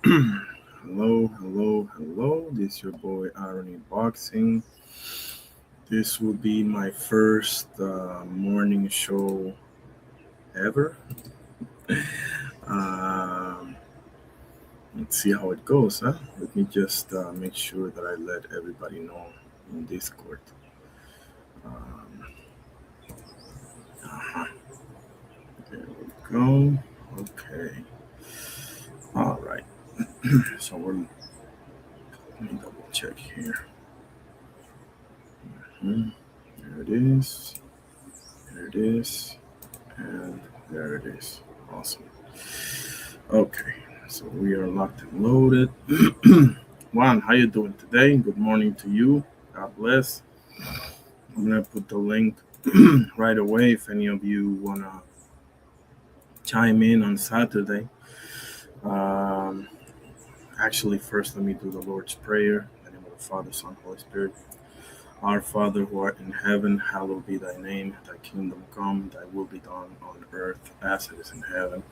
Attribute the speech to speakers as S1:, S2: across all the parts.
S1: Hello, hello, hello. This is your boy Irony Boxing. This will be my first morning show ever. Um, let's see how it goes, huh? Let me just make sure that I let everybody know in Discord. Um, uh-huh. There we go. Okay. All right. So let me double check here. Mhm. There it is. There it is. And there it is. Awesome. Okay, so we are locked and loaded. Juan, how you doing today? Good morning to you. God bless. I'm gonna put the link right away if any of you wanna chime in on Saturday. Um, Actually, first let me do the Lord's Prayer. In the name of the Father, Son, Holy Spirit. Our Father who art in heaven, hallowed be thy name. Thy kingdom come, thy will be done on earth as it is in heaven.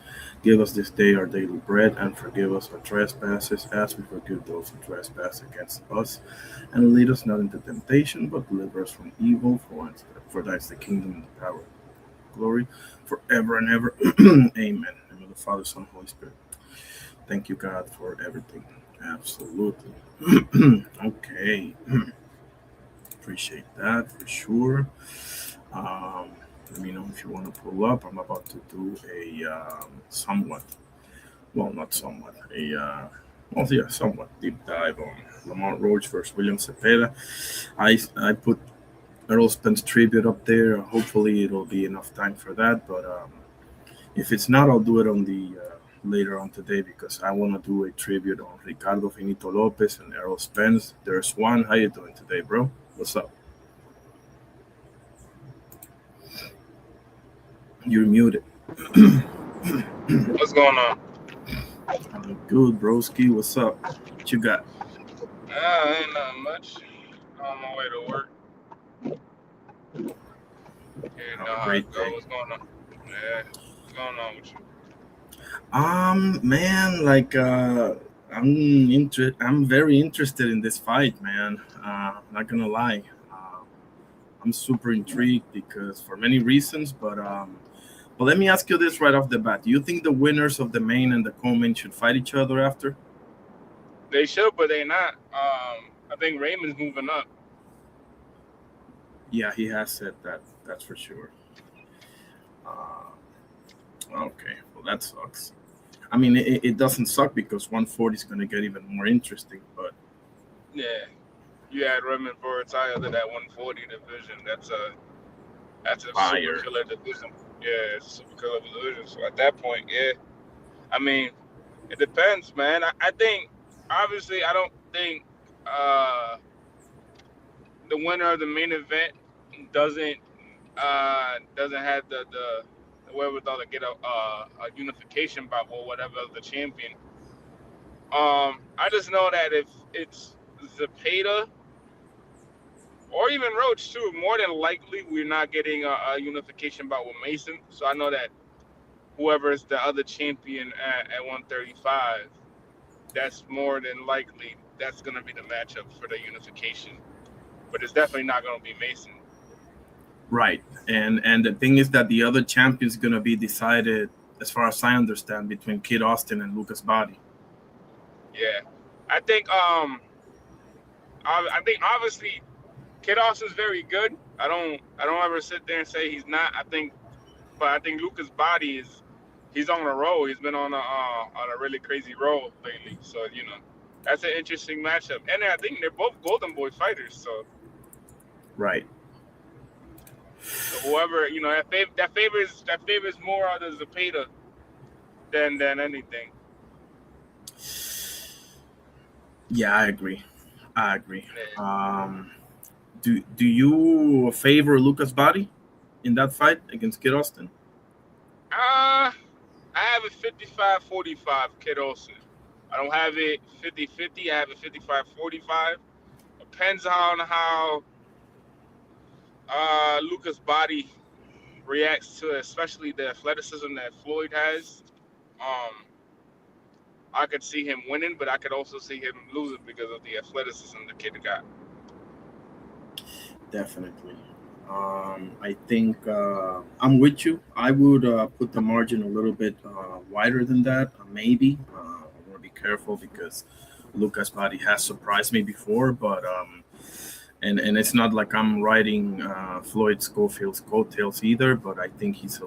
S1: Give us this day our daily bread, and forgive us our trespasses as we forgive those who trespass against us. And lead us not into temptation, but deliver us from evil. For thine is the kingdom and the power and the glory forever and ever. Amen. In the name of the Father, Son, Holy Spirit. Thank you, God, for everything. Absolutely. Okay. Appreciate that for sure. Um, Let me know if you want to pull up. I'm about to do a somewhat, well, not somewhat, somewhat deep dive on Lamont Roach versus William Cepeda. I put Errol Spence tribute up there. Hopefully, it'll be enough time for that. But if it's not, I'll do it on the later on today because I want to do a tribute on Ricardo Finito Lopez and Errol Spence. There's one. How you doing today, bro? What's up? You're muted.
S2: What's going on?
S1: I'm good, broski. What's up? What you got?
S2: Ain't nothing much. On my way to work. You
S1: Have
S2: know
S1: a
S2: how
S1: great
S2: it
S1: day.
S2: goes. What's going on? Yeah. What's going on with you?
S1: Man, I'm very interested in this fight, man. Not gonna lie. I'm super intrigued because for many reasons, but let me ask you this right off the bat. Do you think the winners of the main and the co-main should fight each other after?
S2: They should, but they not. I think Raymond's moving up.
S1: Yeah, he has said that. That's for sure. Uh, okay, well that sucks. I mean, it doesn't suck because 140 is going to get even more interesting. But
S2: Yeah. You had Raymond Vorotaya to that 140 division. That's a super
S1: fire.
S2: killer division. Yeah, it's a super killer division. So at that point, yeah. I mean, it depends, man. I think obviously I don't think uh the winner of the main event doesn't doesn't have the wherewithal to get a unification bout or whatever of the champion. I just know that if it's Zepeda or even Roach too, more than likely we're not getting a unification bout with Mason. So I know that whoever is the other champion at 135, that's more than likely that's going to be the matchup for the unification. But it's definitely not going to be Mason.
S1: Right, and the thing is that the other champion is going to be decided, as far as I understand, between Kid Austin and Lucas Body.
S2: Yeah, I think I think obviously Kid Austin's very good. I don't ever sit there and say he's not. But I think Luca's body is he's on a roll. He's been on a really crazy roll lately. So that's an interesting matchup. And I think they're both Golden Boy fighters.
S1: Right.
S2: So whoever that favors more out of Zepeda than anything.
S1: Yeah, I agree. I agree.
S2: Yeah.
S1: Um, do you favor Lucas Body in that fight against Kid Austin?
S2: I have a 55-45 Kid Olsen. I don't have it 50-50. I have it 55-45. Depends on how Luca's body reacts to, especially the athleticism that Floyd has. Um, I could see him winning, but I could also see him losing because of the athleticism the kid got.
S1: Definitely. I think I'm with you. I would put the margin a little bit wider than that, maybe. I want to be careful because Lucas Body has surprised me before, but and it's not like I'm riding Floyd Schofield's coattails either. But I think he's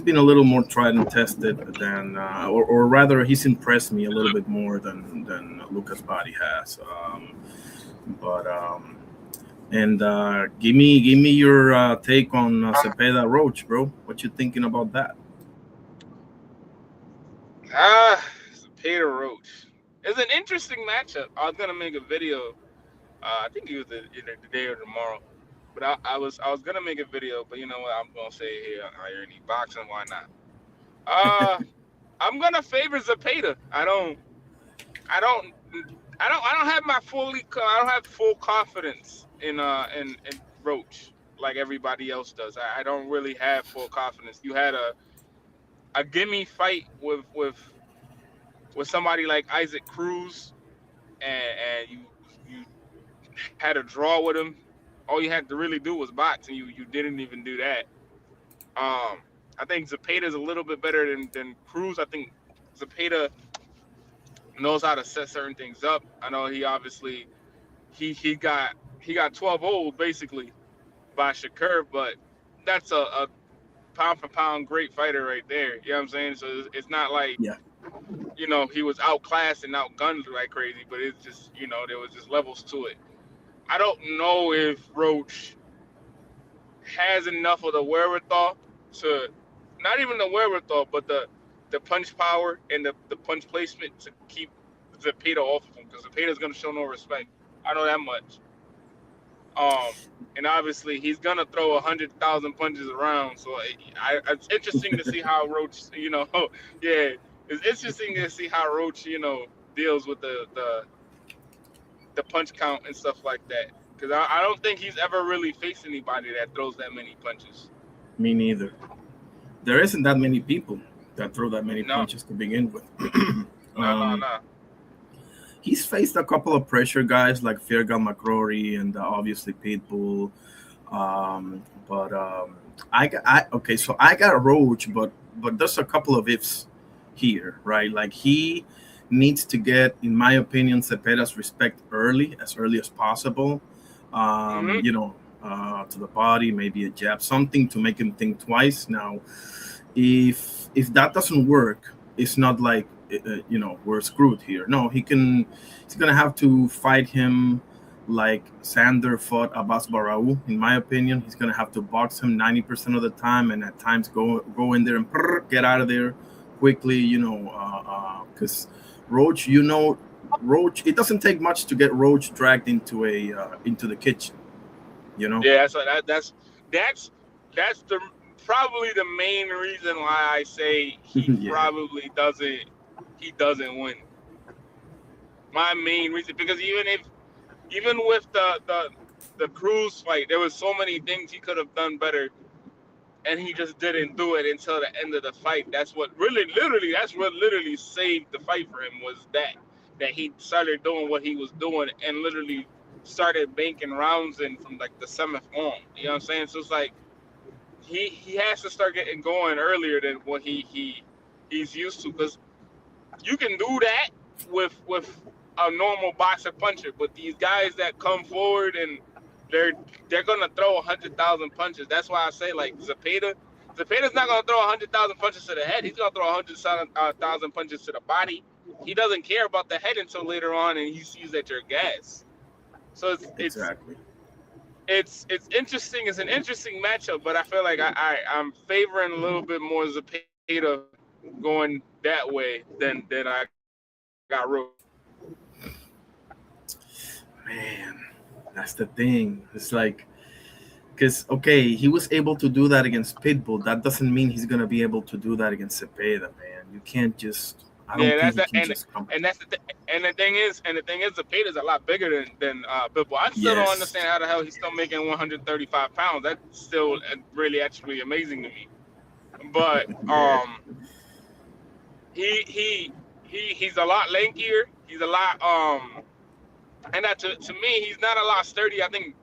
S1: been a little more tried and tested than, or rather, he's impressed me a little bit more than Lucas Body has. But And give me your take on Zepeda Roach, bro. What you thinking about that?
S2: Ah, Peter Roach. It's an interesting matchup. I was gonna make a video. I think it was either today or tomorrow. But I was gonna make a video, but you know what? I'm gonna say it here on Irony Boxing. Why not? Uh, I'm gonna favor Zepeda. I don't, I don't have I don't have full confidence in Roach like everybody else does. I don't really have full confidence. You had a gimme fight with somebody like Isaac Cruz, and you had a draw with him. All you had to really do was box, and you didn't even do that. I think Zepeda's a little bit better than Cruz. I think Zepeda knows how to set certain things up. I know he obviously he got 12 old basically by Shakur, but that's a pound for pound great fighter right there. You know what I'm saying? So it's not like
S1: Yeah,
S2: he was outclassed and outgunned like crazy, but it's just there was just levels to it. I don't know if Roach has enough of the wherewithal to not even the wherewithal, but the punch power and the punch placement to keep Zepeda off of him because Zepeda's gonna show no respect. I know that much. Um, and obviously he's gonna throw 100,000 punches around. So it's interesting to see how Roach, yeah, it's interesting to see how Roach, deals with the punch count and stuff like that. Because I don't think he's ever really faced anybody that throws that many punches.
S1: me neither. There isn't that many people that throw that many
S2: No,
S1: punches to begin with.
S2: no, no,
S1: um,
S2: no.
S1: he's faced a couple of pressure guys like Fergal McCrory and obviously Pitbull. But okay, so I got Roach, but there's a couple of ifs here, right? Like he needs to get, in my opinion, Cepeda's respect as early as possible.
S2: Hmm.
S1: To the body, maybe a jab, something to make him think twice. Now, if that doesn't work, it's not like we're screwed here. No, he's gonna have to fight him like Sander fought Abbas Barau. In my opinion, he's gonna have to box him 90% of the time, and at times go in there and get out of there quickly. Because Roach, Roach. It doesn't take much to get Roach dragged into the kitchen. You know.
S2: Yeah, so that's the probably the main reason why I say
S1: Yeah.
S2: he doesn't win. My main reason because even with the Cruz fight, there was so many things he could have done better, and he just didn't do it until the end of the fight. That's what literally saved the fight for him was that he started doing what he was doing and literally started banking rounds in from like the seventh on. You know what I'm saying? So it's like he has to start getting going earlier than what he's used to because you can do that with a normal boxer puncher, but these guys that come forward and they're they're gonna throw 100,000 punches. That's why I say like Zepeda's not gonna throw 100,000 punches to the head. He's gonna throw 100,000 punches to the body. He doesn't care about the head until later on, and he sees that you're gas. So
S1: Exactly.
S2: it's interesting. It's an interesting matchup, but I feel like I'm favoring a little bit more Zepeda going that way than I got Roach.
S1: Man, that's the thing. It's like, because okay, he was able to do that against Pitbull. That doesn't mean he's gonna be able to do that against Cepeda, man. You can't just. I don't
S2: Yeah,
S1: think
S2: that's
S1: he
S2: the
S1: can just come.
S2: and that's the and the thing is, Zepeda's a lot bigger than Pitbull. I still don't
S1: Yes.
S2: understand how the hell he's still making 135 pounds. That's still really actually amazing to me. But
S1: Yeah.
S2: he he's a lot lankier. He's a lot and that to me he's not a lot sturdy. I think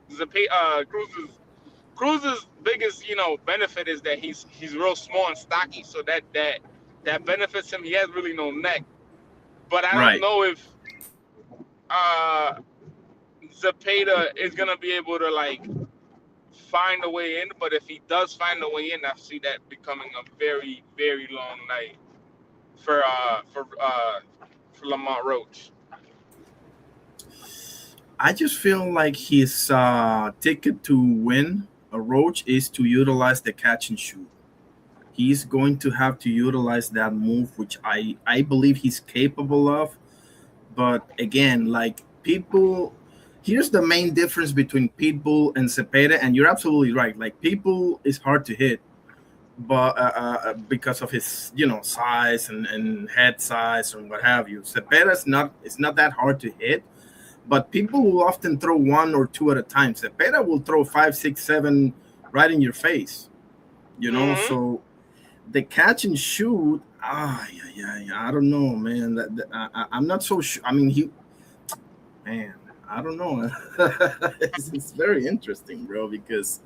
S2: Cruz's biggest benefit is that he's real small and stocky, so that benefits him. He has really no neck, but I don't
S1: Right.
S2: know if uh Zepeda is gonna be able to like find a way in. But if he does find a way in, I see that becoming a very very long night for Lamont Roach.
S1: I just feel like his ticket to win a Roach is to utilize the catch and shoot. He's going to have to utilize that move, which I believe he's capable of. But again, like people, here's the main difference between Pitbull and Cepeda, and you're absolutely right. Like Pitbull is hard to hit, but because of his size and head size and what have you. Cepeda is not it's not that hard to hit, but people will often throw one or two at a time. Cepeda will throw five, six, seven right in your face.
S2: Hmm.
S1: So the catch and shoot. I don't know, man. I'm not so sure. I mean, man, I don't know. It's very interesting, bro. Because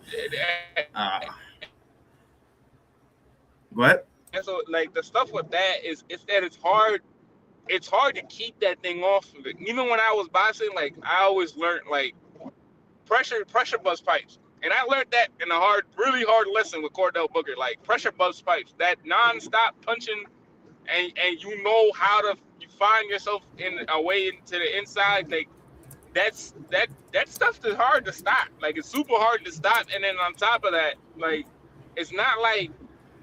S1: uh, go ahead.
S2: And so like the stuff with that is it's that it's hard. It's hard to keep that thing off of it. Even when I was boxing, like I always learned like pressure bust pipes. And I learned that in a really hard lesson with Cordell Booker. Like pressure bust pipes, that non-stop punching, and you know how to you find yourself in a way into the inside. Like that stuff is hard to stop. Like it's super hard to stop. And then on top of that, like it's not like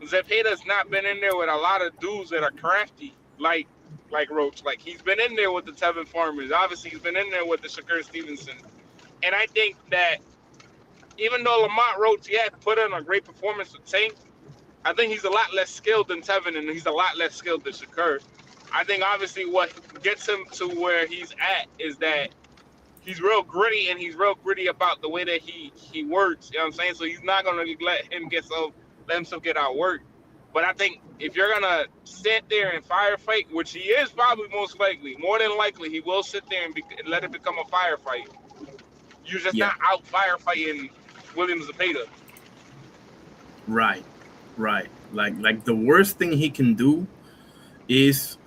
S2: Zepeda's not been in there with a lot of dudes that are crafty, like Roach. Like he's been in there with the Tevin Farmers. Obviously, he's been in there with the Shakur Stevenson. And I think that even though Lamont Roach, yeah, put in a great performance with Tank, I think he's a lot less skilled than Tevin, and he's a lot less skilled than Shakur. I think obviously what gets him to where he's at is that he's real gritty, and he's real gritty about the way that he works. You know what I'm saying? So he's not gonna let himself get outworked. But I think if you're gonna sit there and firefight, which he is probably most likely, more than likely, he will sit there and let it become a firefight. You're just
S1: Yeah.
S2: not out firefighting William Zepeda.
S1: Right. Right. Like the worst thing he can do is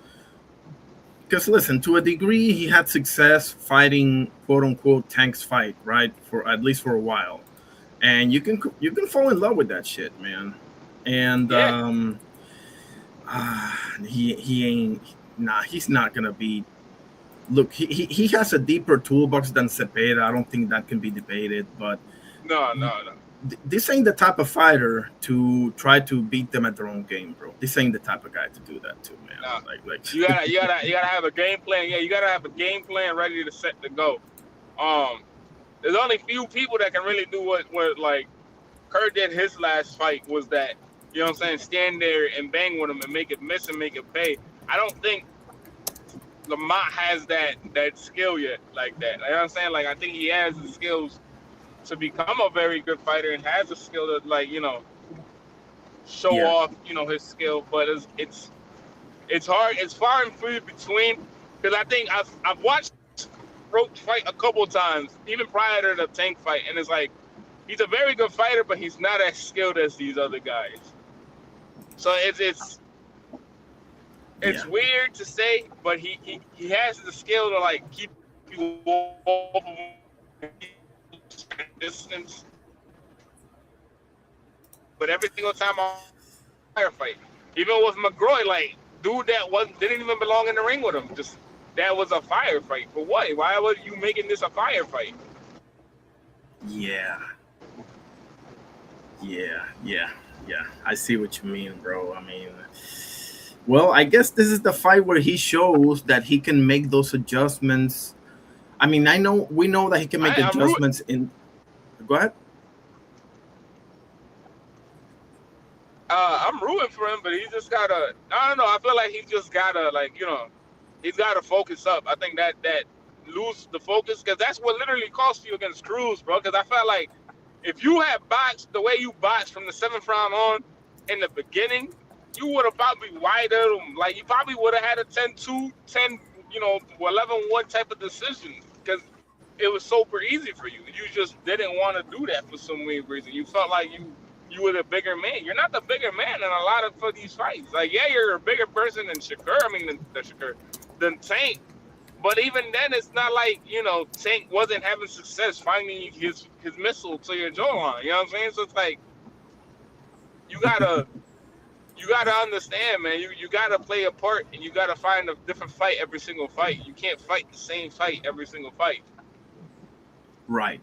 S1: because listen, to a degree, he had success fighting quote unquote Tank's fight, right? For at least for a while, and you can fall in love with that shit, man. And
S2: Yeah.
S1: he ain't nah. He's not gonna be. Look, he has a deeper toolbox than Cepeda. I don't think that can be debated, but
S2: No, no, no.
S1: this ain't the type of fighter to try to beat them at their own game, bro. This ain't the type of guy to do that to, man.
S2: No. You
S1: Like,
S2: gotta, you gotta, you gotta have a game plan. Yeah, you gotta have a game plan ready to set to go. Um, there's only few people that can really do what like Kerr did his last fight was that. You know what I'm saying? Stand there and bang with him and make it miss and make it pay. I don't think Lamont has that skill yet like that. You know what I'm saying? Like I think he has the skills to become a very good fighter and has the skill to like show
S1: yeah,
S2: off his skill. But it's hard. It's far and few between because I think I've watched Roach fight a couple times even prior to the Tank fight, and it's like he's a very good fighter, but he's not as skilled as these other guys. So it's
S1: yeah,
S2: weird to say, but he has the skill to like keep you off of him distance. But every single time I firefight, even with McGroy, like dude that didn't even belong in the ring with him, just that was a firefight. For what? Why were you making this a firefight?
S1: yeah, yeah. I see what you mean, bro. I mean, well, I guess this is the fight where he shows that he can make those adjustments. I mean, we know that he can make
S2: I'm root.
S1: adjustments in. Go ahead.
S2: I'm rooting for him, but he just gotta. I don't know. I feel like he just gotta he's gotta focus up. I think that lose the focus because that's what literally cost you against Cruz, bro. Because I felt like if you had boxed the way you boxed from the seventh round on in the beginning, you would have probably wired him. Like, you probably would have had a 10-2, 11-1 type of decision because it was super easy for you. You just didn't want to do that for some weird reason. You felt like you were the bigger man. You're not the bigger man in a lot of for these fights. Like, yeah, you're a bigger person than Shakur. I mean, than Shakur, than Tank. But even then, it's not like, Tank wasn't having success finding his missile to your jawline. You know what I'm saying? So it's like you gotta you gotta understand, man. You gotta play a part, and you gotta find a different fight every single fight. You can't fight the same fight every single fight.
S1: Right.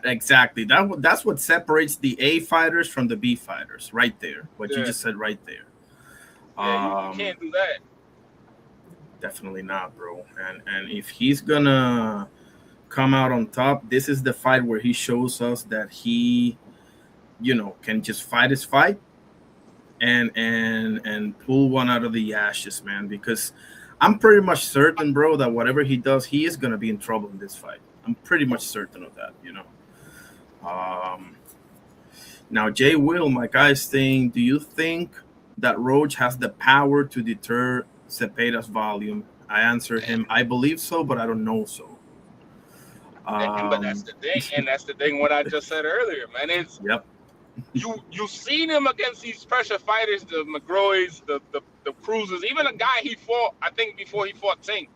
S1: Exactly. That's what separates the A fighters from the B fighters, right there. What you
S2: Yeah,
S1: just said, right there.
S2: yeah. You
S1: Um,
S2: can't do that.
S1: Definitely not, bro. And if he's gonna come out on top, this is the fight where he shows us that he, can just fight his fight and pull one out of the ashes, man. Because I'm pretty much certain, bro, that whatever he does, he is gonna be in trouble in this fight. I'm pretty much certain of that. Um, Now, Jay Will, my guy's thing. Do you think that Roach has the power to deter Cepeda's volume? I answer him, I believe so, but I don't know so.
S2: But that's
S1: Um,
S2: the thing, and that's the thing. What I just said earlier, man, is
S1: yep.
S2: you seen him against these pressure fighters, the McGroys, the Cruisers, even a guy he fought. I think before he fought Tank,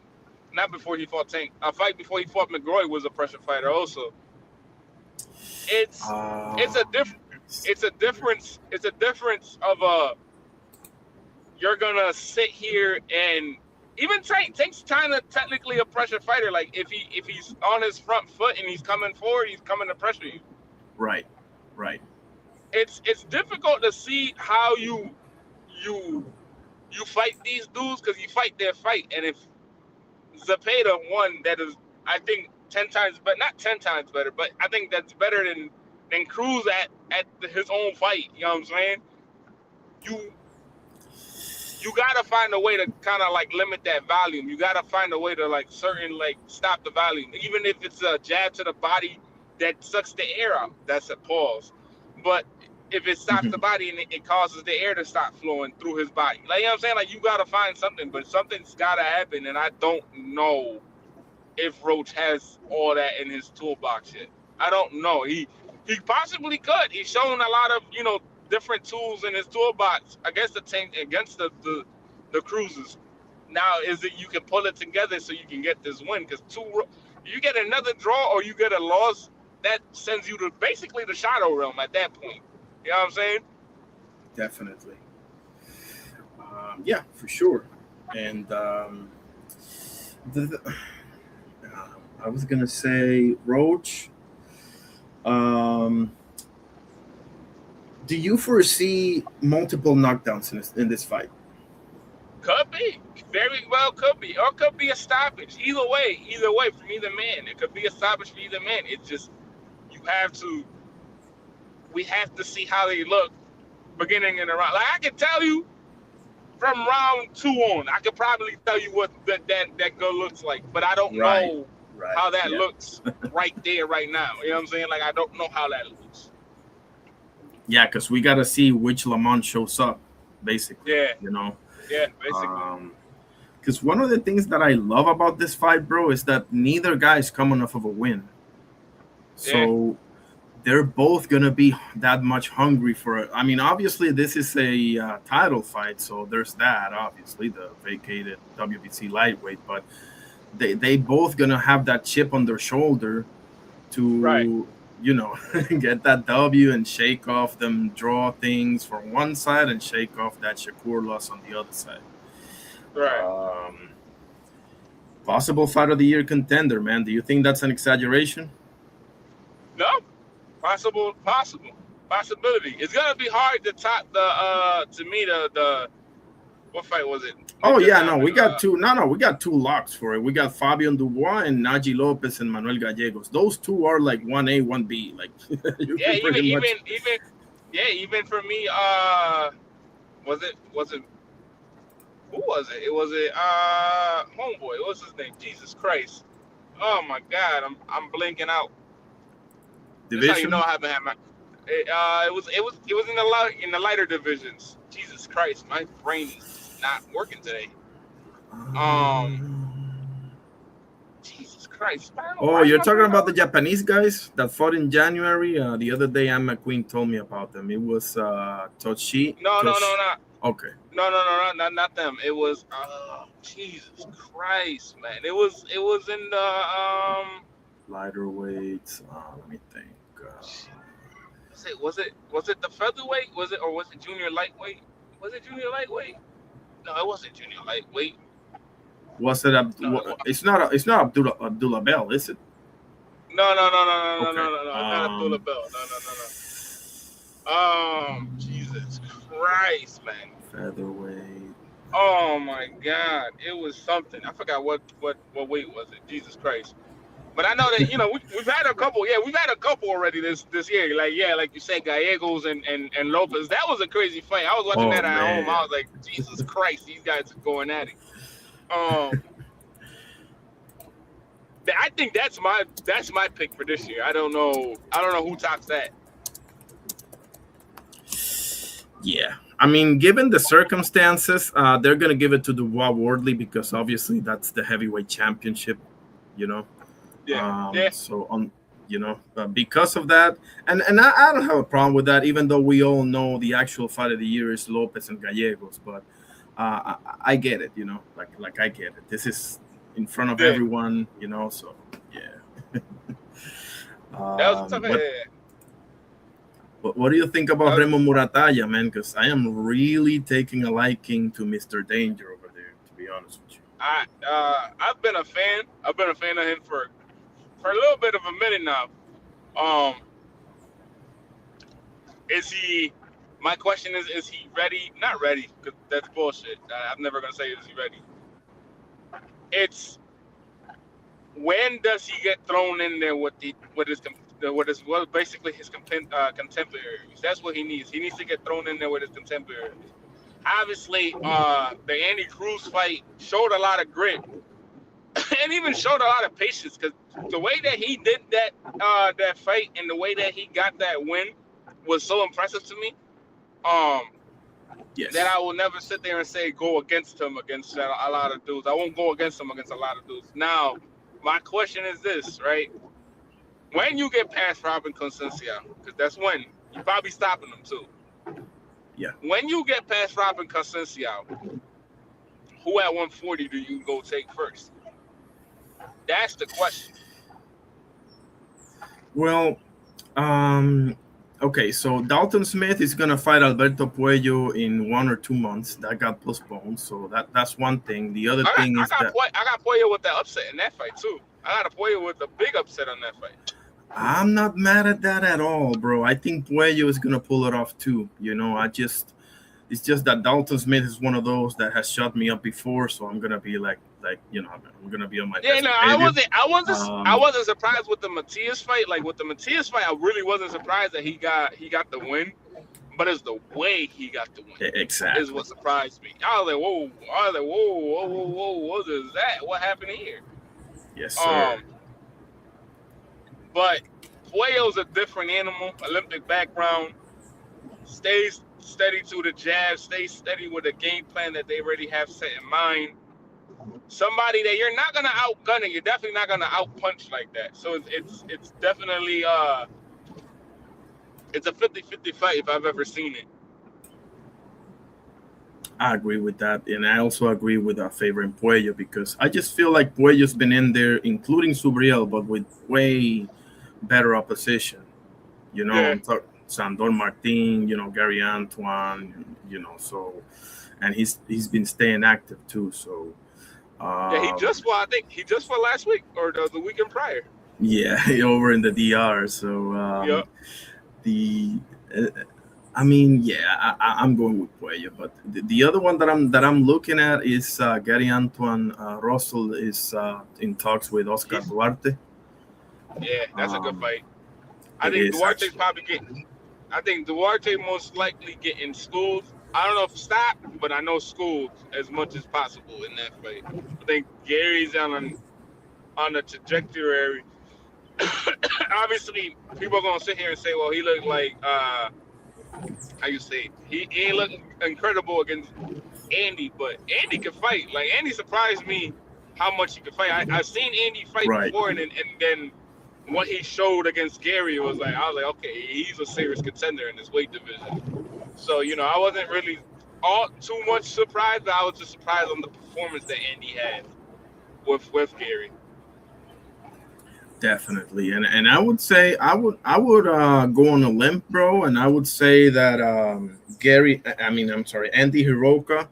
S2: not before he fought Tank. A fight before he fought McGroy was a pressure fighter also. It's it's
S1: Uh,
S2: a different it's a difference of you're gonna sit here and even Tank's kind of technically a pressure fighter. Like, if he's on his front foot and he's coming forward, he's coming to pressure you.
S1: right. Right.
S2: It's difficult to see how you you fight these dudes because you fight their fight. And if Zepeda won, that is, I think, 10 times, but not 10 times better, but I think that's better than Cruz at his own fight. You know what I'm saying? You you gotta find a way to kind of like limit that volume. You gotta find a way to like stop the volume, even if it's a jab to the body that sucks the air out. That's a pause. But if it stops the
S1: Mhm.
S2: body and it causes the air to stop flowing through his body, like, you know what I'm saying, like, you gotta find something, but something's gotta happen, and I don't know if Roach has all that in his toolbox yet. I don't know. He possibly could. He's shown a lot of different tools in his toolbox against the Tank, against the Cruisers. Now, is it you can pull it together so you can get this win? Because you get another draw or you get a loss, that sends you to basically the shadow realm at that point. You know what I'm saying?
S1: Definitely. Yeah, for sure. And the, I was gonna say Roach. Um, do you foresee multiple knockdowns in this fight?
S2: Could be. Very well could be. Or could be a stoppage. Either way, from either man. It could be a stoppage for either man. It's just you have to we have to see how they look beginning in the round. Like, I can tell you from round 2 on, I could probably tell you what that girl looks like, but I don't
S1: Right.
S2: know
S1: Right.
S2: how that
S1: Yeah.
S2: looks right there, right now. You know what I'm saying? Like, I don't know how that looks.
S1: Yeah, because we got to see which Lamont shows up, basically.
S2: Yeah,
S1: You know,
S2: yeah, basically.
S1: um, because one of the things that I love about this fight, bro, is that neither guy is coming off of a win,
S2: Yeah,
S1: so they're both gonna be that much hungry for it. I mean, obviously, this is a title fight, so there's that. Obviously, the vacated WBC lightweight, but they both gonna have that chip on their shoulder
S2: right,
S1: to get that W and shake off them draw things from one side and shake off that Shakur loss on the other side.
S2: right.
S1: Um, Possible fight of the year contender, man. Do you think that's an exaggeration?
S2: No, possibility. It's gonna be hard to top to me the what fight was it? That
S1: Oh
S2: just
S1: yeah, no, we
S2: happened.
S1: got two. No, we got two locks for it. We got Fabian Dubois and Naji Lopez and Manuel Gallegos. Those two are like 1A, 1B. Like you
S2: Yeah,
S1: can pretty much.
S2: even for me, was it who was it? It was it homeboy. What's his name? Jesus Christ. Oh my God, I'm blinking out. That's how you know
S1: Division.
S2: I haven't had my It was in the lighter divisions. Jesus Christ, my brain is not working today. Um, Jesus Christ, man,
S1: Oh,
S2: why is
S1: you're
S2: my
S1: talking
S2: brain not
S1: about the
S2: working?
S1: Japanese guys that fought in January. The other day, Emma Queen told me about them. It was Toshi.
S2: No, no, no,
S1: Tosh.
S2: no.
S1: Okay.
S2: No, no, no, no, not them. It was Jesus Christ, man. It was in the
S1: Lighter weights. Let me think.
S2: was it the featherweight? Was it junior lightweight? Was it junior lightweight? No, it wasn't junior lightweight.
S1: Was it?
S2: No,
S1: It's not. It's not Abdullah Bell, is it?
S2: no, no, no, no, no, no,
S1: Okay.
S2: no, no, no. It's not Abdullah Bell. No, no, no, no. Jesus Christ, man.
S1: Featherweight.
S2: Oh my God, it was something. I forgot what weight was it? Jesus Christ. But I know that we've had a couple. Yeah, we've had a couple already this year. Like you said, Gallegos and Lopez. That was a crazy fight. I was watching
S1: Oh
S2: that at home. I
S1: man.
S2: was like, Jesus Christ, these guys are going at it. Um, I think that's my pick for this year. I don't know. Who tops that.
S1: Yeah. I mean, given the circumstances, they're gonna give it to Dubois Wardley because obviously that's the heavyweight championship. You know.
S2: Yeah, yeah,
S1: So on, because of that, and I don't have a problem with that, even though we all know the actual fight of the year is Lopez and Gallegos. But I get it, like I get it. This is in front of
S2: yeah.
S1: everyone, So yeah.
S2: That was a tough.
S1: What
S2: Yeah,
S1: what do you think about
S2: that was,
S1: Remo Murataya, man? Because I am really taking a liking to Mister Danger over there. To be honest with you.
S2: I've been a fan. I've been a fan of him for a little bit of a minute now. Um, is he? My question is he ready? Not ready, because that's bullshit. I'm never gonna say is he ready. It's when does he get thrown in there with basically his contemporaries. That's what he needs. He needs to get thrown in there with his contemporaries. Obviously, the Andy Cruz fight showed a lot of grit and even showed a lot of patience, because the way that he did that fight and the way that he got that win was so impressive to me. Um, that
S1: Yes.
S2: I will never sit there and say go against him against a lot of dudes. I won't go against him against a lot of dudes. Now, my question is this, right? When you get past Robin Conceicao, because that's when you probably stopping him too.
S1: Yeah.
S2: When you get past Robin Conceicao, who at 140 do you go take first? That's the question.
S1: Well, um, okay, so Dalton Smith is gonna fight Alberto Puello in 1 or 2 months. That got postponed, so that's one thing. The other
S2: I got
S1: thing
S2: I
S1: is
S2: got
S1: that
S2: Puello, I got Puello with the upset in that fight too. I got a Puello with a big upset on that fight.
S1: I'm not mad at that at all, bro. I think Puello is gonna pull it off too. It's just that Dalton Smith is one of those that has shut me up before, so I'm gonna be I'm gonna be on my
S2: Yeah,
S1: best
S2: no, I
S1: behavior.
S2: wasn't. I wasn't. I
S1: Um,
S2: wasn't surprised with the Matias fight. Like with the Matias fight, I really wasn't surprised that he got the win. But it's the way he got the win is
S1: exactly.
S2: what surprised me. I was like, whoa. I was like, whoa, whoa, whoa, whoa. What is that? What happened here?
S1: Yes, sir.
S2: Um, but Puello's a different animal. Olympic background, stays steady to the jab, stays steady with a game plan that they already have set in mind. Somebody that you're not gonna outgun it, you're definitely not gonna outpunch like that. So it's definitely it's a 50-50 fight if I've ever seen it.
S1: I agree with that, and I also agree with our favorite Puello because I just feel like Puello's been in there, including Subriel, but with way better opposition.
S2: Yeah,
S1: I'm talking Sandor Martin, Gary Antoine, so and he's been staying active too. So
S2: yeah. He
S1: um,
S2: just fought. I think he just fought last week or the weekend prior.
S1: yeah, over in the DR. So
S2: Yep.
S1: the uh, I mean, yeah, I'm going with Puello, but the other one that I'm looking at is Gary Antoine Russell is in talks with Oscar
S2: He's
S1: Duarte.
S2: Yeah, that's a good
S1: Um,
S2: fight. I
S1: it
S2: think
S1: is
S2: Duarte's
S1: actually.
S2: probably getting. I think Duarte most likely getting schooled. I don't know if stopped, but I know schooled as much as possible in that fight. I think Gary's on a trajectory Obviously, people are gonna sit here and say, "Well, he looked like how you say it? He ain't look incredible against Andy, but Andy can fight. Like Andy surprised me how much he could fight. I've seen Andy fight
S1: Right.
S2: before, and then what he showed against Gary was like I was like, okay, he's a serious contender in this weight division. So I wasn't really all too much surprised, but I was just surprised on the performance that Andy had with Gary.
S1: Definitely, and I would say I would go on a limb, bro, and I would say that I'm sorry, Andy Hiroka,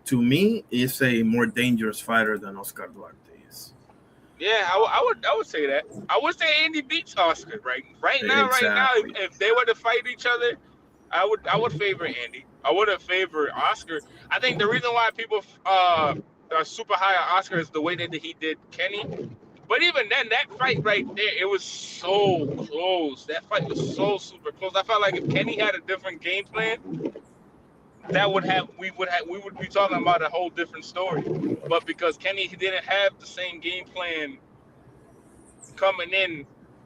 S1: to me is a more dangerous fighter than Oscar Duarte is.
S2: Yeah, I would say that. I would say Andy beats Oscar right now. If,
S1: Exactly.
S2: if they were to fight each other, I would favor Andy. I wouldn't favor Oscar. I think the reason why people are super high on Oscar is the way that he did Kenny. But even then, that fight right there, it was so close. That fight was so super close. I felt like if Kenny had a different game plan, that would have we would be talking about a whole different story. But because Kenny didn't have the same game plan coming in,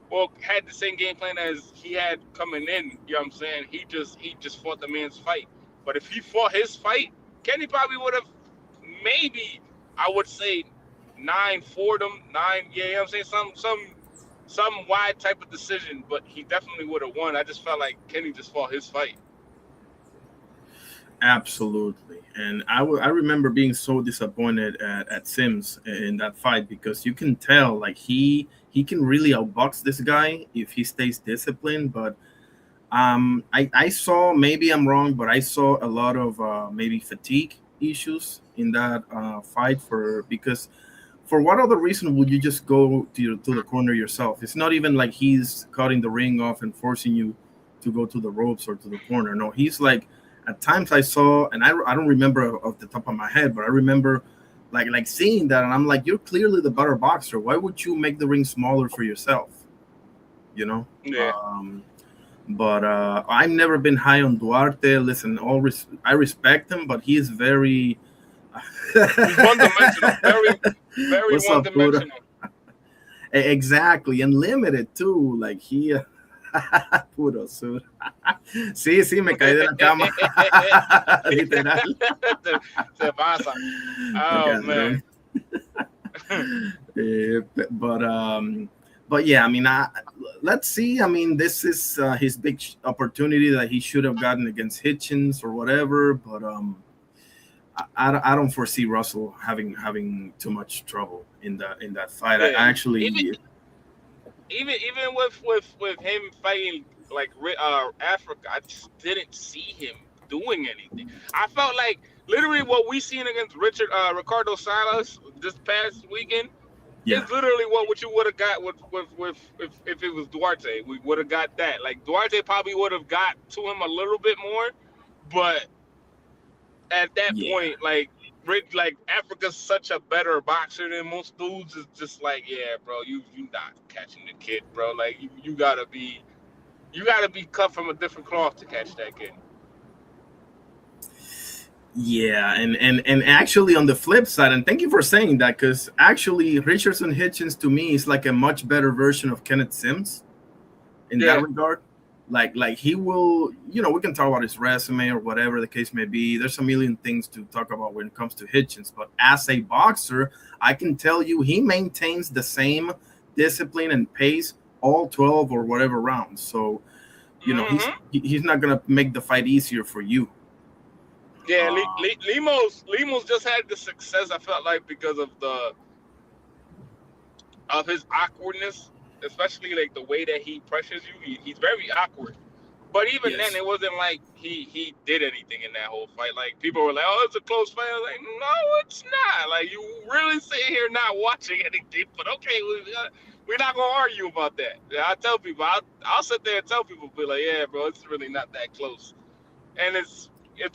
S2: well, had the same game plan as he had coming in. You know what I'm saying? He just fought the man's fight. But if he fought his fight, Kenny probably would have maybe I would say nine for him, nine. Yeah, you know what I'm saying? Some wide type of decision, but he definitely would have won. I just felt like Kenny just fought his fight.
S1: Absolutely. And I remember being so disappointed at Sims in that fight because you can tell like he can really outbox this guy if he stays disciplined. But I saw, maybe I'm wrong, but I saw a lot of maybe fatigue issues in that fight for because for what other reason would you just go to the corner yourself? It's not even like he's cutting the ring off and forcing you to go to the ropes or to the corner. No, he's like at times I saw, and I don't remember off the top of my head, but I remember like seeing that, and I'm like, you're clearly the better boxer. Why would you make the ring smaller for yourself? You know.
S2: Yeah,
S1: Um, but I've never been high on Duarte. Listen, I respect him, but he is very.
S2: he's one dimensional, very very
S1: What's
S2: one
S1: up, Buddha?
S2: dimensional.
S1: Exactly, and limited too. Like he, puro sur. Sí, sí, me caí de la cama. Literal.
S2: Se pasa. Oh man.
S1: Cabrón. But but yeah, I mean, let's see. I mean, this is his big opportunity that he should have gotten against Hitchens or whatever. But I don't foresee Russell having too much trouble in that fight. I
S2: Yeah. Even
S1: actually,
S2: even with him fighting like Africa, I just didn't see him doing anything. I felt like literally what we seen against Ricardo Salas this past weekend
S1: yeah,
S2: is literally what you would have got with if it was Duarte. We would have got that. Like Duarte probably would have got to him a little bit more, but at that
S1: yeah.
S2: point, like Africa's such a better boxer than most dudes. Is just like, yeah, bro, you not catching the kid, bro. Like you gotta be cut from a different cloth to catch that kid.
S1: Yeah, and actually on the flip side, and thank you for saying that, because actually Richardson Hitchens to me is like a much better version of Kenneth Sims in that
S2: Yeah.
S1: regard. Like he will, we can talk about his resume or whatever the case may be. There's a million things to talk about when it comes to Hitchens, but as a boxer, I can tell you he maintains the same discipline and pace all 12 or whatever rounds. So
S2: Hmm.
S1: he's not gonna make the fight easier for you.
S2: Yeah.
S1: Uh,
S2: Limos just had the success. I felt like because of his awkwardness, especially like the way that he pressures you. He's very awkward. But even then,
S1: yes.
S2: it wasn't like he did anything in that whole fight. Like people were like, "Oh, it's a close fight." I was like, "No, it's not." Like you really sit here not watching anything. But okay, we're not gonna argue about that. Yeah, I tell people, I'll sit there and tell people, be like, "Yeah, bro, it's really not that close." And it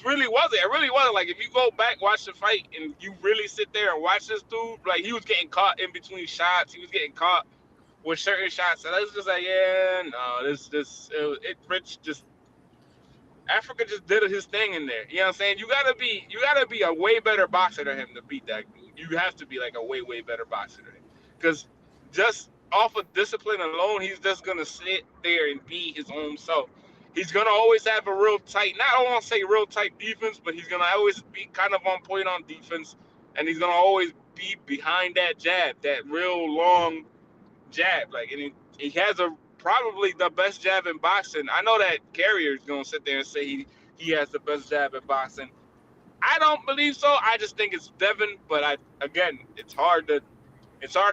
S2: really wasn't. It really wasn't. Like if you go back, watch the fight, and you really sit there and watch this dude, like he was getting caught in between shots. He was getting caught with certain shots. And I was just like, yeah, no, Rich just Africa just did his thing in there. You know what I'm saying? You gotta be a way better boxer than him to beat that dude. You have to be like a way better boxer than him, because just off of discipline alone, he's just gonna sit there and be his own self. He's gonna always have a real tight, not I don't want to say real tight defense, but he's gonna always be kind of on point on defense, and he's gonna always be behind that jab, that real long jab. Like, and he has a probably the best jab in boxing. I know that Carrier's gonna sit there and say he has the best jab in boxing. I don't believe so. I just think it's Devin, but again, it's hard to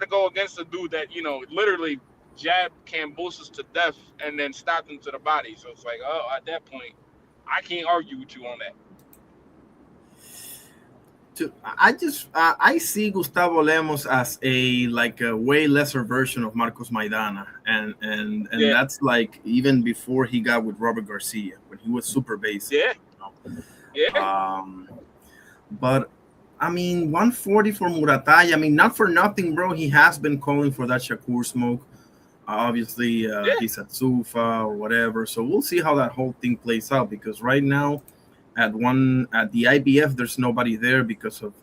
S2: go against a dude that literally jab Cambosis to death and then stop him to the body. So it's like, oh, at that point, I can't argue with you on that.
S1: I see Gustavo Lemos as a way lesser version of Marcos Maidana, and
S2: Yeah,
S1: that's like even before he got with Robert Garcia when he was super basic.
S2: yeah, yeah,
S1: But I mean, 140 for Muratai. I mean, not for nothing, bro. He has been calling for that Shakur smoke. Obviously,
S2: yeah.
S1: he's at Sufa or whatever. So we'll see how that whole thing plays out because right now, at the IBF, there's nobody there because of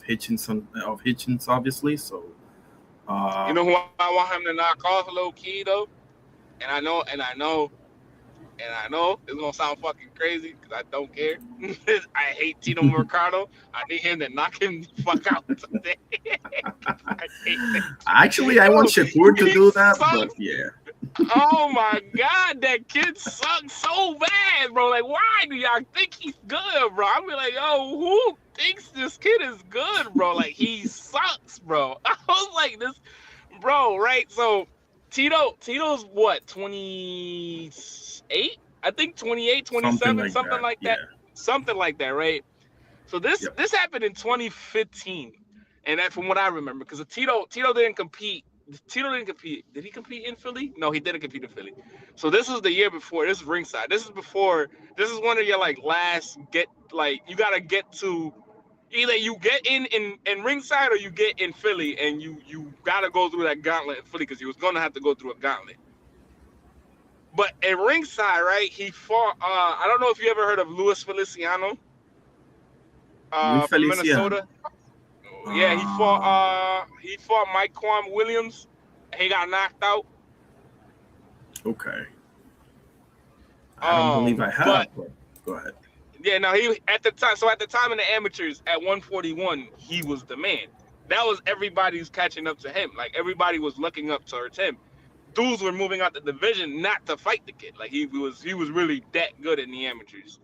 S1: Hitchens, obviously. So,
S2: You
S1: uh,
S2: know who I want him to knock off low key though, and I know it's gonna sound fucking crazy because I don't care. I hate Tito Mercado. I need him to knock him the fuck out today. I hate that.
S1: actually, I want
S2: Yo,
S1: Shakur to
S2: he
S1: do that, but
S2: sucks.
S1: yeah,
S2: Oh my god, that kid sucks so bad, bro. Like, why do y'all think he's good, bro? I be like, yo, who thinks this kid is good, bro? Like, he sucks, bro. I was like, this, bro, right? So, Tito's what, 28? I think 28,
S1: something
S2: 27,
S1: like
S2: something
S1: that.
S2: like
S1: Yeah.
S2: that. Something like that, right? So this
S1: Yep.
S2: this happened in 2015, and that from what I remember, because Tito didn't compete. Tito didn't compete. Did he compete in Philly? No, he didn't compete in Philly. So this was the year before. This is ringside. This is before. This is one of your like last get. Like, you gotta get to either you get in ringside or you get in Philly, and you gotta go through that gauntlet in Philly because he was gonna have to go through a gauntlet. But at ringside, right? He fought. I don't know if you ever heard of Luis Feliciano,
S1: Luis
S2: from
S1: Feliciano.
S2: Minnesota. Yeah, he fought.
S1: Uh,
S2: He fought Mike Quam Williams. He got knocked out.
S1: okay. I don't believe I
S2: But
S1: have, but go ahead.
S2: yeah, no, he at the time. So at the time in the amateurs at 141, he was the man. That was everybody's catching up to him. Like, everybody was looking up towards him. Dudes were moving out the division not to fight the kid. Like, he was really that good in the amateurs.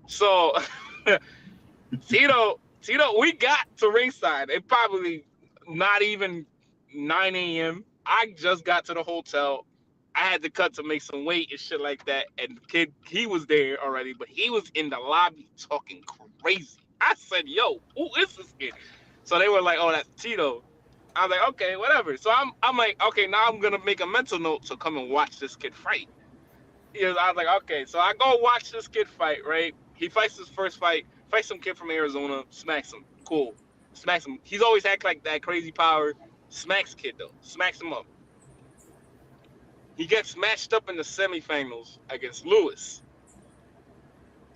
S2: So we got to ringside. It probably not even 9 a.m. I just got to the hotel. I had to cut to make some weight and shit like that. And the kid, he was there already, but he was in the lobby talking crazy. I said, "Yo, who is this kid?" So they were like, "Oh, that's Tito." I was like, "Okay, whatever." So I'm like, "Okay, now I'm gonna make a mental note to come and watch this kid fight." I was like, "Okay." So I go watch this kid fight. Right? He fights his first fight. Fights some kid from Arizona. Smacks him. Cool. Smacks him. He's always act like that crazy power. Smacks kid though. Smacks him up. He gets matched up in the semifinals against Lewis.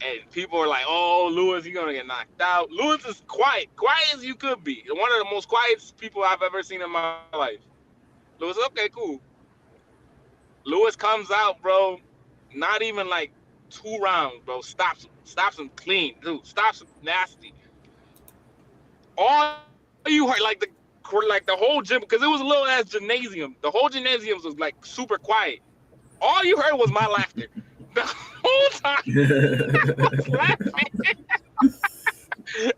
S2: And people are like, "Oh, Lewis, you're gonna get knocked out." Lewis is quiet as you could be. One of the most quietest people I've ever seen in my life. Lewis, okay, cool. Lewis comes out, bro. Not even like 2 rounds, bro. Stops him clean, dude. Stops him nasty. All you heard, like the whole gym, because it was a little ass gymnasium. The whole gymnasium was like super quiet. All you heard was my laughter. The whole time I was laughing.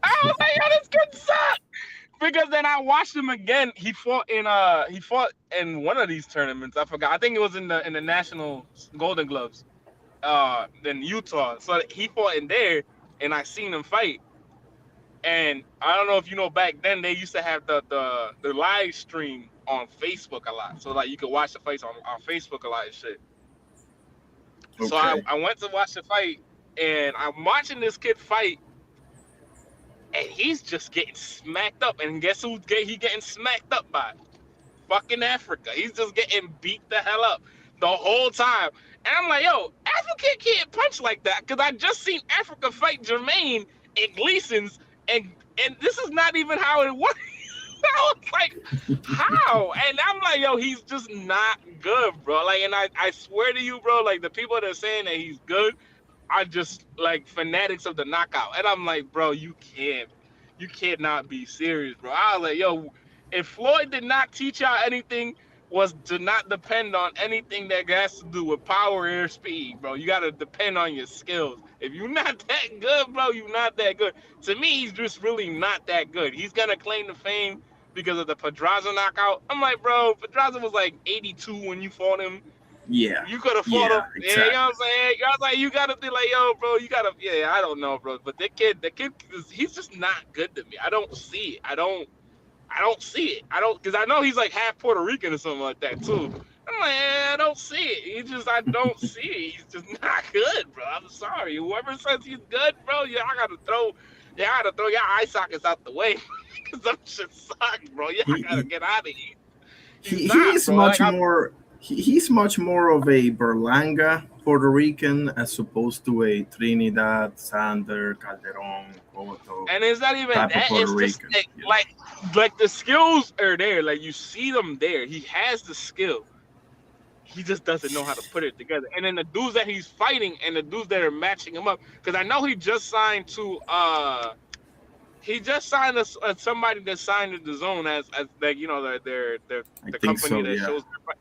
S2: I was like, "Yo, this kid suck." Because then I watched him again. He fought in one of these tournaments. I forgot. I think it was in the National Golden Gloves, in Utah. So he fought in there, and I seen him fight. And I don't know if you know, back then they used to have the live stream on Facebook a lot. So like you could watch the fights on Facebook a lot and shit. So I,
S1: Okay.
S2: I went to watch the fight, and I'm watching this kid fight, and he's just getting smacked up. And guess he getting smacked up by? Fucking Africa. He's just getting beat the hell up the whole time. And I'm like, "Yo, Africa can't punch like that." Because I just seen Africa fight Jermaine at Gleason's, and this is not even how it works. I was like, how? And I'm like, yo, he's just not good, bro. Like, and I swear to you, bro, like the people that are saying that he's good are just like fanatics of the knockout. And I'm like, bro, you cannot be serious, bro. I was like, yo, if Floyd did not teach y'all anything, was to not depend on anything that has to do with power or speed, bro. You gotta depend on your skills. If you're not that good, bro, you're not that good. To me, he's just really not that good. He's gonna claim the fame because of the Pedraza knockout. I'm like, bro, Pedraza was like 82 when you fought him.
S1: Yeah,
S2: You could have fought him.
S1: yeah,
S2: Yeah, you know what I'm
S1: exactly.
S2: saying? I was like, you gotta be like, yo, bro, you gotta. Yeah, I don't know, bro. But he's just not good to me. I don't see it. I don't see it. I don't, because I know he's like half Puerto Rican or something like that too. I'm like, I don't see it. I don't see it. He's just not good, bro. I'm sorry. Whoever says he's good, bro, y'all gotta throw your eye sockets out the way, because them shit suck, bro. Y'all gotta
S1: He
S2: get out of here. He's not,
S1: he's
S2: bro. Like
S1: much
S2: I'm,
S1: more he's much more of a Berlanga Puerto Rican as opposed to a Trinidad, Sander, Calderon, Cotto
S2: and it's not even
S1: type of
S2: that.
S1: Puerto
S2: It's just
S1: Rican. You know.
S2: like the skills are there. Like you see them there. He has the skill. He just doesn't know how to put it together. And then the dudes that he's fighting and the dudes that are matching him up, because I know he just signed somebody that signed to the zone as like
S1: I
S2: the
S1: think
S2: company
S1: so.
S2: that
S1: Yeah.
S2: shows their fight.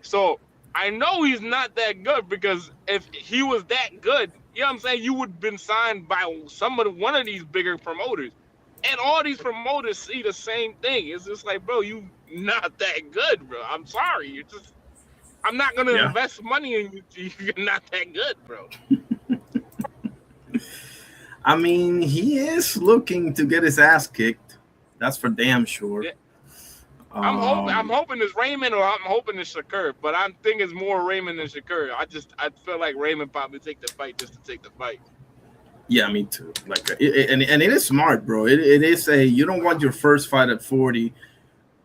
S2: So I know he's not that good, because if he was that good, you know what I'm saying, you would have been signed by one of these bigger promoters. And all these promoters see the same thing. It's just like, bro, you not that good, bro. I'm sorry. I'm not gonna
S1: Yeah.
S2: invest money in you if you're not that good, bro.
S1: I mean, he is looking to get his ass kicked. That's for damn sure.
S2: Yeah, I'm
S1: Um,
S2: hoping it's Raymond or I'm hoping it's Shakur, but I think it's more Raymond than Shakur. I feel like Raymond probably take the fight just to take the fight.
S1: yeah, me too. Like, and it is smart, bro. It is a you don't want your first fight at 40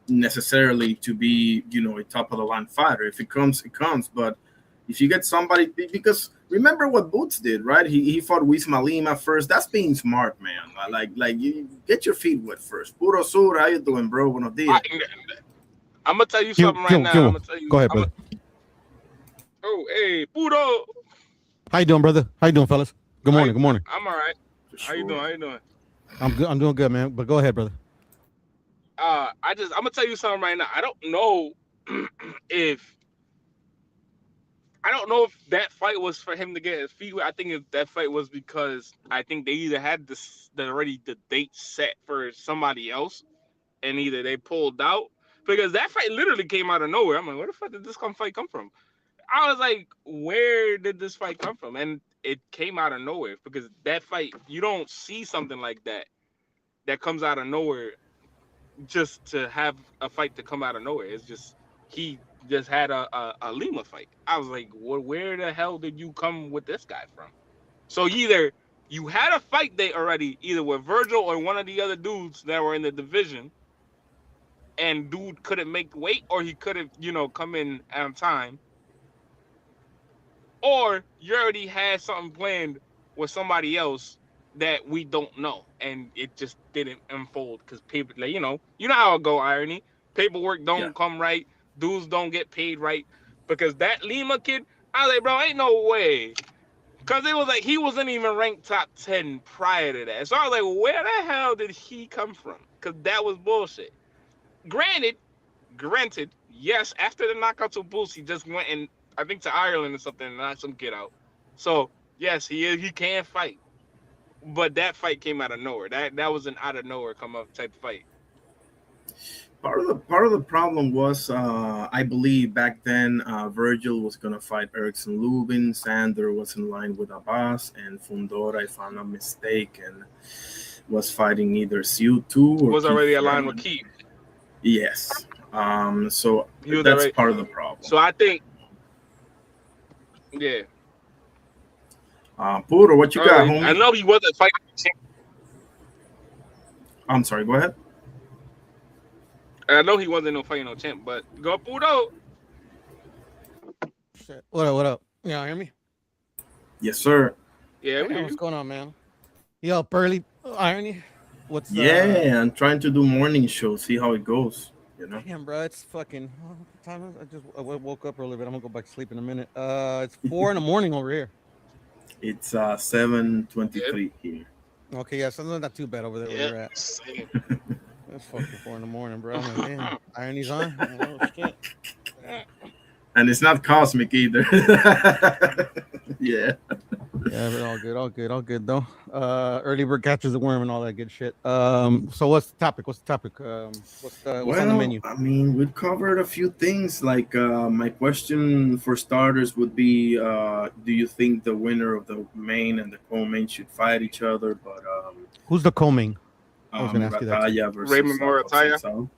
S1: necessarily to be a top of the line fighter. If it comes, it comes. But if you get somebody, because remember what Boots did, right? He fought Wisma Lima first. That's being smart, man. Like you get your feet wet first. Puro Sur, how you doing, bro? Buenos
S2: I,
S1: dias.
S2: I'm gonna tell you
S3: Yo,
S2: something right
S3: yo,
S2: now. I'm
S3: yo.
S2: gonna tell
S3: Go
S2: you.
S3: ahead, brother.
S2: Oh, hey, Pudo.
S3: How you doing, brother? How you doing, fellas? Good
S2: I,
S3: morning. Good morning.
S2: I'm all right.
S1: For
S2: How you doing?
S1: sure.
S2: How you doing?
S3: I'm good. I'm doing good, man. But go ahead, brother.
S2: I'm gonna tell you something right now. I don't know if if that fight was for him to get his feet wet. I think if that fight was because I think they either had the date set for somebody else, and either they pulled out, because that fight literally came out of nowhere. I'm like, where the fuck did this fight come from? I was like, where did this fight come from? And it came out of nowhere, because that fight, you don't see something like that comes out of nowhere just to have a fight to come out of nowhere. It's just he just had a Lima fight. I was like, well, where the hell did you come with this guy from? So either you had a fight date already, either with Virgil or one of the other dudes that were in the division, and dude couldn't make weight, or he could have, come in on time, or you already had something planned with somebody else that we don't know, and it just didn't unfold because people, like, you know how it go. Irony, paperwork
S1: Yeah.
S2: don't come right, dudes don't get paid right, because that Lima kid, I was like, bro, ain't no way, because it was like he wasn't even ranked top 10 prior to that. So I was like, where the hell did he come from? Because that was bullshit. Granted, yes, after the knockout to Boost, he just went and I think to Ireland or something and knocked some kid out. So yes, he can fight, but that fight came out of nowhere. That was an out of nowhere come up type fight.
S1: Part of the problem was, I believe back then, Virgil was gonna fight Erickson Lubin. Sander was in line with Abbas, and Fundora, if I'm not mistaken, was fighting either Siu2 or
S2: Was
S1: Keith
S2: already aligned with
S1: Thurman.
S2: Keith.
S1: Yes. So
S2: He was
S1: that's
S2: already.
S1: part of the problem.
S2: So I think, yeah,
S1: Puro, what you got,
S2: I
S1: homie?
S2: know he wasn't fighting.
S1: I'm sorry. Go ahead.
S2: I know he wasn't no fighting no champ, but go Pudo.
S3: Shit. What up? What up? You hear me?
S1: Yes, sir.
S2: Yeah, we
S3: Hey,
S2: hear
S3: what's
S2: you.
S3: going on, man? You up early? Irony. What's
S1: Yeah, I'm trying to do morning show, see how it goes. You know,
S3: damn, bro? It's fucking. What time is it? I woke up early, but I'm gonna go back to sleep in a minute. It's 4 in the morning over here.
S1: it's 7:23
S2: Yep.
S1: here.
S3: Okay, yeah, so not too bad over there where
S2: Yep.
S3: you're at.
S2: Same.
S3: It's fucking 4 in the morning, bro. I'm like, damn, irony's on. Oh shit.
S1: And it's not cosmic either. Yeah.
S3: Yeah, but all good, all good, all good though. Early bird catches the worm and all that good shit. So what's the topic? What's the topic? What's on the
S1: Well,
S3: menu?
S1: I mean, we've covered a few things. Like, my question for starters would be, do you think the winner of the main and the co-main should fight each other? But
S3: Who's the co-main? I was gonna ask you that too.
S1: Murataya
S2: Raymond
S1: versus
S2: Morataya.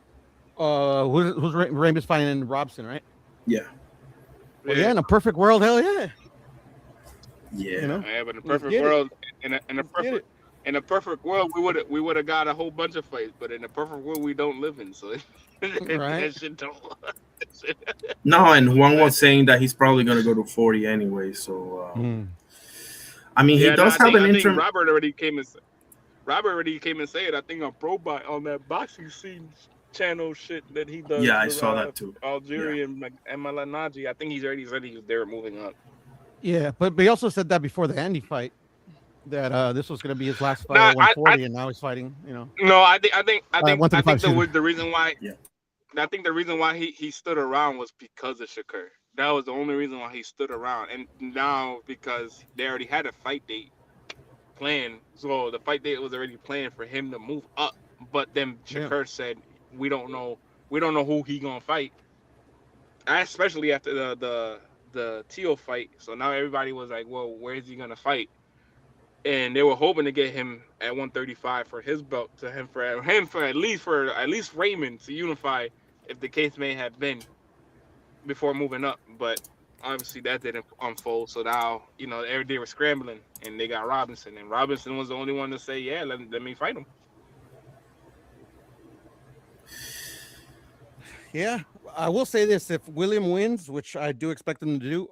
S1: Consensao.
S3: Who's Ramus fighting in Robson, right?
S1: Yeah,
S3: Well,
S2: Yeah.
S3: yeah, in a perfect world, hell yeah. You
S1: yeah.
S3: know,
S2: Yeah, but in a
S3: let's
S2: perfect
S3: get it.
S2: world,
S3: Let's get it.
S2: in a perfect world, we would have got a whole bunch of fights. But in a perfect world, we don't live in, so
S3: Right.
S2: that shit don't.
S1: No, and Juan
S2: That,
S1: was saying that he's probably going to go to 40 anyway. So,
S3: Mm.
S1: I mean, he
S2: yeah, no,
S1: does have an
S2: I think
S1: interim.
S2: Robert already came and said. I think on on that boxing scene channel shit that he does
S1: Yeah, I
S2: with
S1: saw that too. Yeah.
S2: Algerian and Malanaji. I think he's already said they're moving up.
S3: Yeah, but he also said that before the Andy fight that this was gonna be his last fight
S2: Nah,
S3: at
S2: I
S3: 140, and now he's fighting.
S2: no, I
S3: 135.
S2: think
S3: Excuse me.
S2: the reason why
S1: Yeah.
S2: he stood around was because of Shakur. That was the only reason why he stood around. And now because they already had a fight date planned, so the fight date was already planned for him to move up. But then
S3: Yeah.
S2: Shakur said, "We don't know, we don't know who he gonna fight." Especially after the Teo fight. So now everybody was like, "Well, where is he gonna fight?" And they were hoping to get him at 135 for his belt to him for at least Raymond to unify if the case may have been before moving up, but obviously that didn't unfold. So now they were scrambling and they got Robinson, and Robinson was the only one to say, "Yeah, let me fight him."
S3: Yeah, I will say this: if William wins, which I do expect him to do,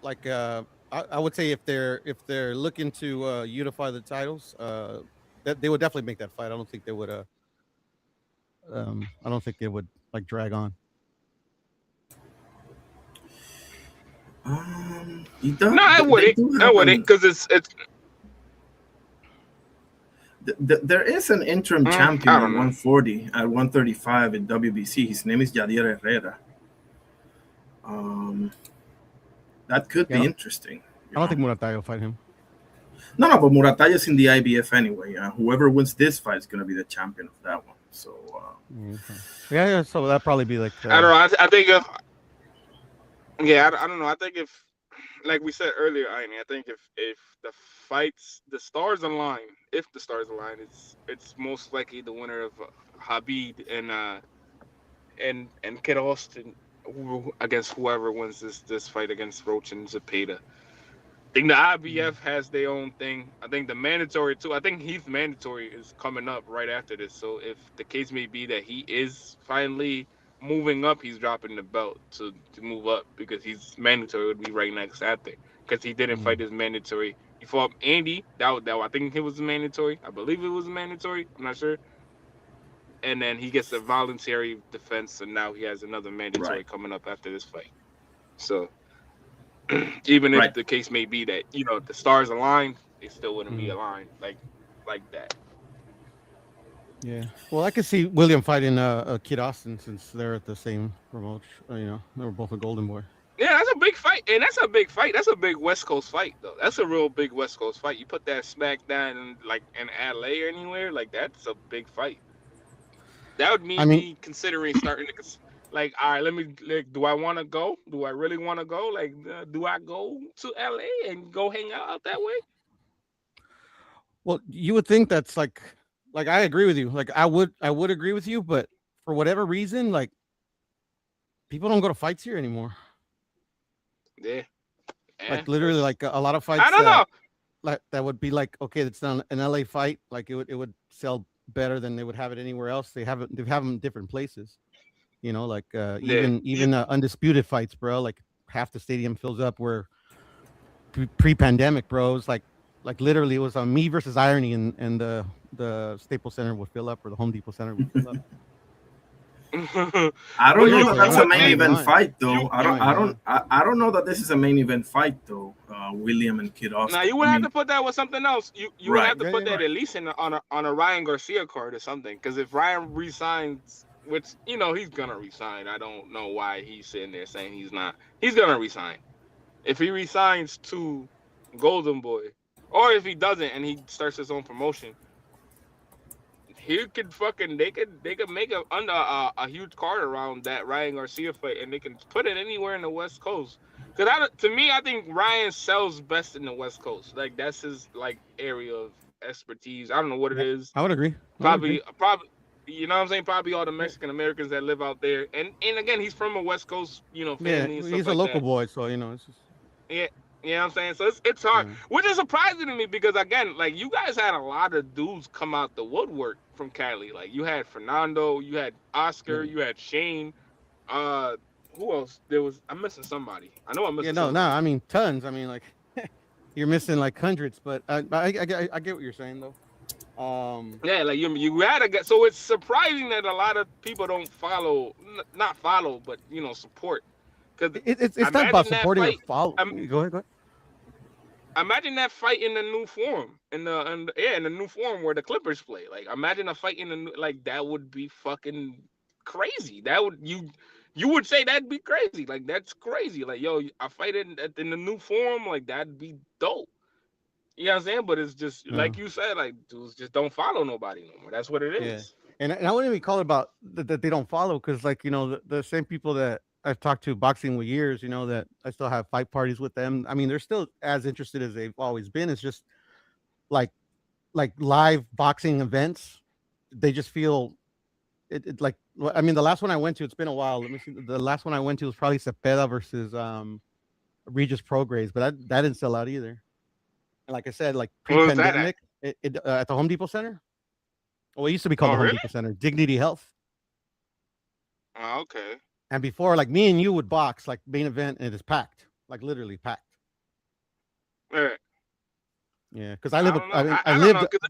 S3: like I would say if they're looking to unify the titles, that they would definitely make that fight. I don't think they would. I don't think they would like drag on.
S1: He does.
S2: No, I
S1: They
S2: wouldn't.
S1: do
S2: I
S1: have
S2: wouldn't
S1: an.
S2: because it's
S1: There is an interim
S2: I
S1: champion at
S2: don't know.
S1: 140 at 135 in WBC. His name is Yadier Herrera. Um, that could
S3: Yeah,
S1: be interesting.
S3: I don't think Murataya will fight him.
S1: No, but Murataya is in the IBF anyway. Whoever wins this fight is going to be the champion of that one. So,
S3: Okay. Yeah, so that'd probably be like
S2: I don't know. I think I don't know. I think if like we said earlier, I think if the stars align, if the stars align, it's most likely the winner of Habib and Kid Austin against whoever wins this fight against Roach and Zepeda. I think the IBF has their own thing. I think the mandatory too. I think Heath mandatory is coming up right after this. So if the case may be that he is finally moving up, he's dropping the belt to move up because he's mandatory would be right next after because he didn't fight
S3: Mm.
S2: his mandatory. He fought Andy. That I think it was mandatory. I believe it was mandatory. I'm not sure. And then he gets a voluntary defense, and now he has another
S1: right,
S2: mandatory coming up after this fight. So even if
S1: right.
S2: the case may be that the stars aligned, they still wouldn't be
S3: Mm.
S2: aligned like that.
S3: Yeah. Well, I could see William fighting Kid Austin since they're at the same promotion. They were both a Golden Boy.
S2: Yeah, that's a big fight, and that's a big fight. That's a big West Coast fight, though. That's a real big West Coast fight. You put that smack down in LA or anywhere, like that's a big fight. That would
S3: I
S2: mean
S3: mean,
S2: me considering starting to like, all right, let me like, do I want to go? Do I really want to go? Like, do I go to LA and go hang out that way?
S3: well, you would think that's like I agree with you. Like I would agree with you, but for whatever reason, like people don't go to fights here anymore.
S2: Yeah, yeah,
S3: Like literally,
S2: that's
S3: like a lot of
S2: I
S3: fights
S2: don't know.
S3: that would be like okay, it's not an LA fight. Like it would sell better than they would have it anywhere else. They have them in different places. Like
S2: Yeah,
S3: even undisputed fights, bro. Like half the stadium fills up. Where pre-pandemic, bro, it was like literally it was on me versus Irony and the the Staples Center would fill up or the Home Depot Center would fill up.
S1: I
S2: But
S1: don't know that
S2: you
S1: that's a
S2: would
S1: main
S2: think
S1: event fight
S2: you
S1: though.
S2: you
S1: I don't know that this is a main event fight though. William and Kid
S2: now
S1: Austin.
S2: you would
S1: I
S2: have to
S1: mean,
S2: put that with something else. You would
S1: right.
S2: have to
S3: Yeah,
S2: put
S3: yeah.
S2: that at least on a Ryan Garcia card or something. Because if Ryan resigns, which he's gonna resign. I don't know why he's sitting there saying he's not. He's gonna resign. If he resigns to Golden Boy, or if he doesn't and he starts his own promotion, he could fucking they could make a huge card around that Ryan Garcia fight, and they can put it anywhere in the West Coast. Cause to me, I think Ryan sells best in the West Coast. Like that's his like area of expertise. I don't know what it
S3: Yeah,
S2: is.
S3: I would agree.
S2: Probably, you know what I'm saying? Probably all the
S3: Yeah,
S2: Mexican Americans that live out there, and again, he's from a West Coast,
S3: yeah,
S2: family and stuff
S3: he's a
S2: like
S3: local
S2: that.
S3: boy, so it's just
S2: Yeah, you know what I'm saying? So it's hard,
S3: yeah,
S2: which is surprising to me because again, like you guys had a lot of dudes come out the woodwork from Cali. Like you had Fernando, you had Oscar,
S3: yeah,
S2: you had Shane. Uh, who else? I'm missing somebody. I know I'm
S3: yeah.
S2: missing
S3: No.
S2: somebody.
S3: I mean, tons. I mean, like you're missing like hundreds, but I get what you're saying though.
S2: Yeah, like you had to get. So it's surprising that a lot of people don't follow, not follow, but support. Because
S3: it's not about
S2: imagine that
S3: supporting or
S2: fight.
S3: follow.
S2: Um,
S3: Go ahead, go ahead.
S2: Imagine that fight in the new form, in the new form where the Clippers play. Like, imagine a fight in the like that would be fucking crazy. That would you would say that'd be crazy. Like that's crazy. Like yo, a fight in the new form like that'd be dope. You know what I'm saying? But it's just
S3: Yeah,
S2: like you said, like dudes just don't follow nobody no more. That's what it
S3: yeah.
S2: is.
S3: And I wouldn't even call it about that they don't follow because like the same people that I've talked to boxing with years, that I still have fight parties with them. I mean, they're still as interested as they've always been. It's just like live boxing events. They just feel it like I mean the last one I went to, it's been a while. Let me see. The last one I went to was probably Zepeda versus Regis Prograis, but that didn't sell out either. And like I said, like
S2: What was that at?
S3: pre-pandemic, at the Home Depot Center. Well, it used to be called
S2: Oh
S3: the Home
S2: really?
S3: Depot Center, Dignity Health.
S2: Oh, okay.
S3: And before, like me and you would box like main event, and it is packed, like literally packed.
S2: Yeah.
S3: Yeah, because
S2: I don't know.
S3: I mean,
S2: I don't know because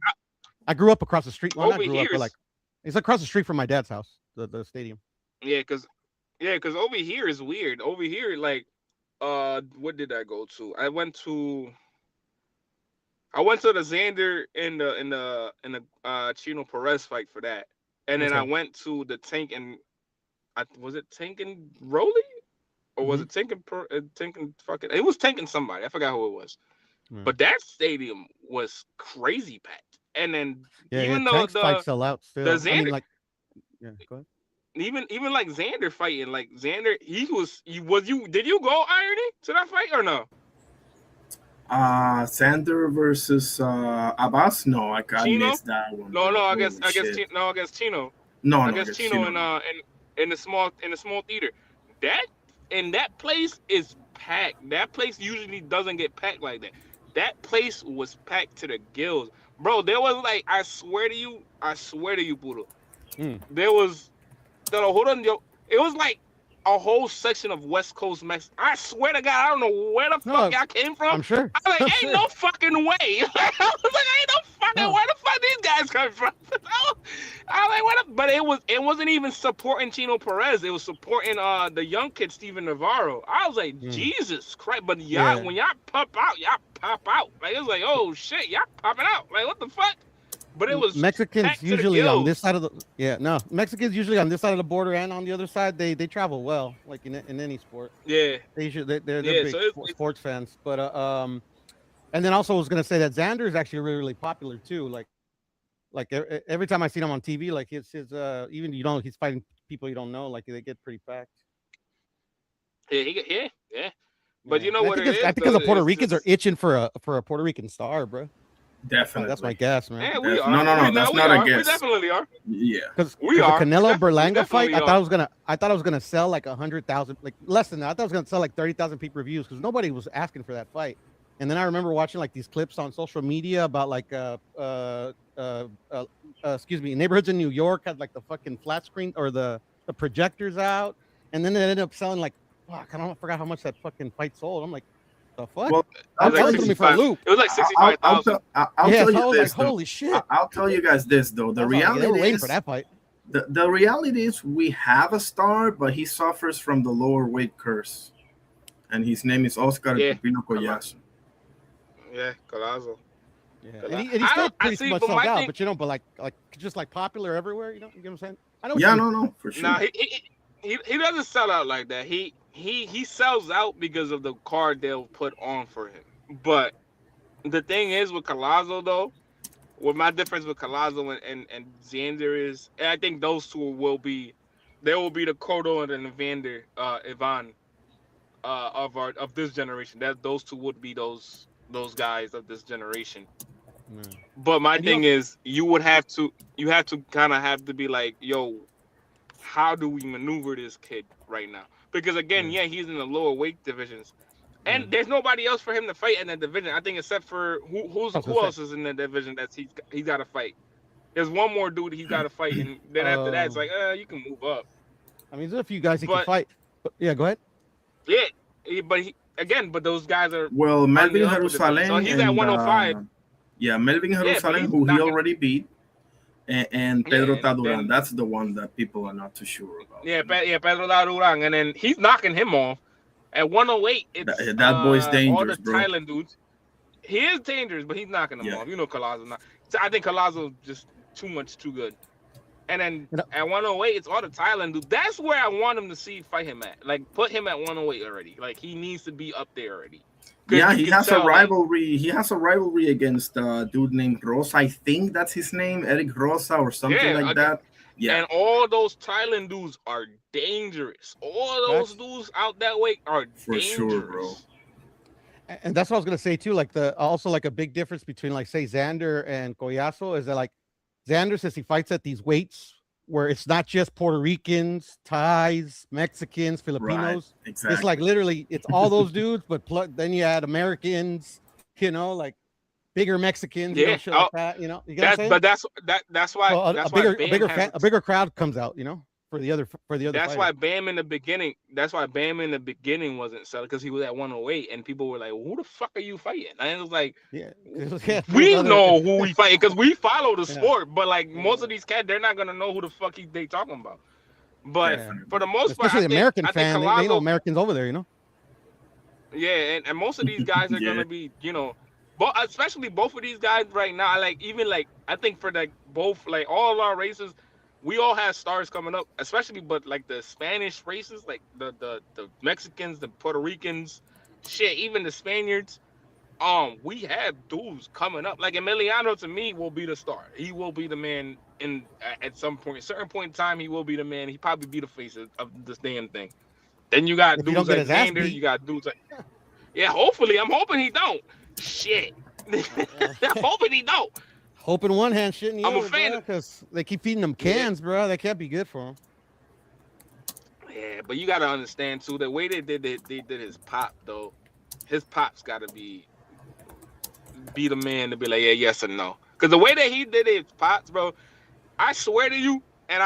S3: I grew up across the street. Well,
S2: over
S3: not grew up,
S2: here
S3: but
S2: is
S3: like it's across the street from my dad's house, the stadium.
S2: yeah, because over here is weird. Over here, like what did I go to? I went to the Xander in the Chino Perez fight for that, and then I
S3: Okay.
S2: went to the Tank and was it Tank and Rolly or was
S3: Mm-hmm.
S2: it Tank and Tank and fucking it was Tank and somebody I forgot who it was,
S3: Yeah.
S2: but that stadium was crazy packed, and then
S3: Yeah.
S2: even though
S3: Tanks fights sell out
S2: the
S3: still. I mean,
S2: Xander
S3: like, yeah. Go ahead.
S2: even like Xander fighting like Xander did you go Irony to that fight or no?
S1: Sander versus Abbas. No, I
S2: Chino?
S1: missed that one,
S2: No,
S1: bro.
S2: no,
S1: Holy shit.
S2: against Chino.
S1: No, no,
S2: Against
S1: against
S2: Chino
S1: Chino, no.
S2: in the small theater. That that place is packed. That place usually doesn't get packed like that. That place was packed to the gills. Bro, there was like I swear to you, Budo.
S3: Mm.
S2: There was hold on, yo. It was like a whole section of West Coast Mex. I swear to God, I don't know where the fuck
S3: No,
S2: y'all came from.
S3: I'm sure.
S2: I was
S3: I'm
S2: like, ain't
S3: sure.
S2: no fucking way. I was like, ain't no fucking
S3: No.
S2: where the fuck these guys come from. I was like, what? But it wasn't even supporting Chino Perez. It was supporting the young kid Steven Navarro. I was like,
S3: Mm.
S2: Jesus Christ! But
S3: Yeah.
S2: when y'all pop out, y'all pop out. Like it was like, oh shit, y'all popping out. Like what the fuck? But it was
S3: Mexicans
S2: packed to the
S3: usually on this
S2: gills.
S3: side of Mexicans usually on this side of the border and on the other side they travel well, like in any sport.
S2: Yeah,
S3: They're
S2: yeah.
S3: big
S2: So
S3: sports fans. But and then also I was gonna say that Xander is actually really, really popular too. Like every time I see him on TV, like his even he's fighting people you don't know, like they get pretty packed.
S2: yeah. But
S3: Yeah,
S2: you know
S3: and
S2: what it
S3: I
S2: is
S3: think because
S2: though?
S3: the Puerto
S2: It's
S3: Ricans are
S2: just
S3: itching for a Puerto Rican star, bro. That's my
S1: Definitely.
S3: guess, man.
S2: yeah, we
S1: No,
S2: are.
S1: no, no. That's
S2: We
S1: not a
S2: are. We
S1: guess.
S2: definitely are.
S1: Yeah.
S3: Because
S2: We
S3: the
S2: are.
S3: Canelo
S2: We
S3: Berlanga fight,
S2: definitely are.
S3: I thought I was gonna sell like 100,000, like less than that. I thought I was gonna sell like 30,000 pay per views because nobody was asking for that fight. And then I remember watching like these clips on social media about like excuse me, neighborhoods in New York had like the fucking flat screen or the projectors out, and then it ended up selling like fuck, I forgot how much that fucking fight sold. I'm like, The fuck?
S1: Well,
S2: It
S1: I'll
S2: was like
S1: tell
S3: That threw
S1: you.
S3: me for a
S2: 65.
S3: loop.
S2: It was like 65,000.
S1: I'll
S3: Yeah,
S1: tell
S3: so I
S1: you
S3: was like,
S1: this though.
S3: holy shit.
S1: I'll tell you guys this though. The
S3: I was like, they were
S1: reality
S3: waiting for
S1: is,
S3: that fight.
S1: the reality is, we have a star, but he suffers from the lower weight curse, and his name is Oscar
S2: Yeah,
S1: Pepino
S2: a lot.
S1: Collazo.
S2: Yeah, Colazo.
S3: Yeah,
S2: Colazo.
S3: and he's
S2: I
S3: still
S2: don't. I
S3: pretty
S2: see,
S3: much
S2: but
S3: sold
S2: my
S3: out,
S2: thing.
S3: but you know, but like just like popular everywhere. You know what I'm saying? I know what
S1: Yeah,
S3: you mean.
S1: no, for
S2: Nah,
S1: sure.
S2: he doesn't sell out like that. He sells out because of the card they'll put on for him. But the thing is with Colazo though, what my difference with Colazo and Xander is, and I think those two they will be the Cotto and the Evander, Ivan, of this generation. That those two would be those guys of this generation.
S3: Yeah.
S2: But my
S3: And you
S2: thing
S3: know,
S2: is, you have to kind of have to be like, yo, how do we maneuver this kid right now? Because again,
S3: yeah,
S2: yeah, he's in the lower weight divisions,
S3: yeah.
S2: and there's nobody else for him to fight in that division. I think except for
S3: I was gonna
S2: who
S3: say,
S2: else is in that division that he's got to fight. There's one more dude he's got to fight, and then after that, it's
S3: um,
S2: like, you can move up.
S3: I mean, there's a few guys he can
S2: But
S3: fight. But yeah, go ahead.
S2: yeah, but those guys are
S1: Well,
S2: on the
S1: Melvin
S2: upper division. So
S1: Jerusalem
S2: he's at
S1: and
S2: 105.
S1: yeah, Melvin
S2: Yeah, but
S1: Jerusalem,
S2: he's
S1: who he
S2: knocking.
S1: already beat, and
S2: Yeah,
S1: Pedro
S2: and
S1: Taduran.
S2: then
S1: That's the one that people are not too sure about.
S2: yeah, Pedro Larurang, and then he's knocking him off. At 108, it's
S1: That boy's
S2: all the
S1: dangerous, bro.
S2: Thailand dudes. He is dangerous, but he's knocking him
S1: Yeah.
S2: off. You know, Colazo not. So I think Colazo just too good. And then
S3: You know,
S2: at 108, it's all the Thailand dudes. That's where I want him to fight him at. Like put him at 108 already. Like he needs to be up there already.
S1: Yeah,
S2: You
S1: he
S2: can
S1: has a
S2: tell, like,
S1: rivalry. He has a rivalry against a dude named Rosa. I think that's his name, Eric Rosa or something
S2: yeah,
S1: like that. Yeah,
S2: and all those Thailand dudes are dangerous. All those
S3: that's
S2: dudes out that way are
S1: for sure, bro.
S2: dangerous.
S3: and that's what I was gonna say too. Like also like a big difference between like say Xander and Collazo is that like Xander says he fights at these weights where it's not just Puerto Ricans, Thais, Mexicans,
S1: Right,
S3: Filipinos. It's like
S1: exactly.
S3: literally it's all those dudes, but then you add Americans, like bigger Mexicans,
S2: Yeah,
S3: shit like that. You know what I'm saying?
S2: that's why
S3: So
S2: that's why Bam has
S3: a bigger crowd comes out, for the other
S2: That's
S3: fighters.
S2: why Bam in the beginning. That's why Bam in the beginning wasn't selling because he was at 108, and people were like, "Who the fuck are you fighting?" And it was like,
S3: Yeah,
S2: we know who we fighting because we follow the
S3: Yeah.
S2: sport. But like most of these cats, they're not gonna know who the fuck they talking about. But
S1: Definitely.
S2: for the most part,
S3: especially the American
S2: I think
S3: fan, they know
S2: Colazo,
S3: Americans over there.
S2: yeah, and most of these guys are
S1: Yeah.
S2: gonna be, but especially both of these guys right now. Like even like I think for like both like all our races, we all have stars coming up, especially but like the Spanish races, like the Mexicans, the Puerto Ricans, shit, even the Spaniards. We have dudes coming up. Like Emiliano to me will be the star. He will be the man at some point, certain point in time. He will be the man. He probably be the face of this damn thing. Then you got
S3: If he don't
S2: dudes
S3: get
S2: like
S3: his ass
S2: Xander.
S3: beat.
S2: You got dudes like, yeah. Hopefully, I'm hoping he don't. Shit. I'm hoping he don't.
S3: Hoping one hand, shit in the
S2: I'm a
S3: other,
S2: fan
S3: because they keep feeding them cans, bro. That can't be good for them.
S2: Yeah, but you gotta understand too the way they did his pop though. His pop's gotta be the man to be like, yeah, yes or no. Because the way that he did his pops, bro, I swear to you, and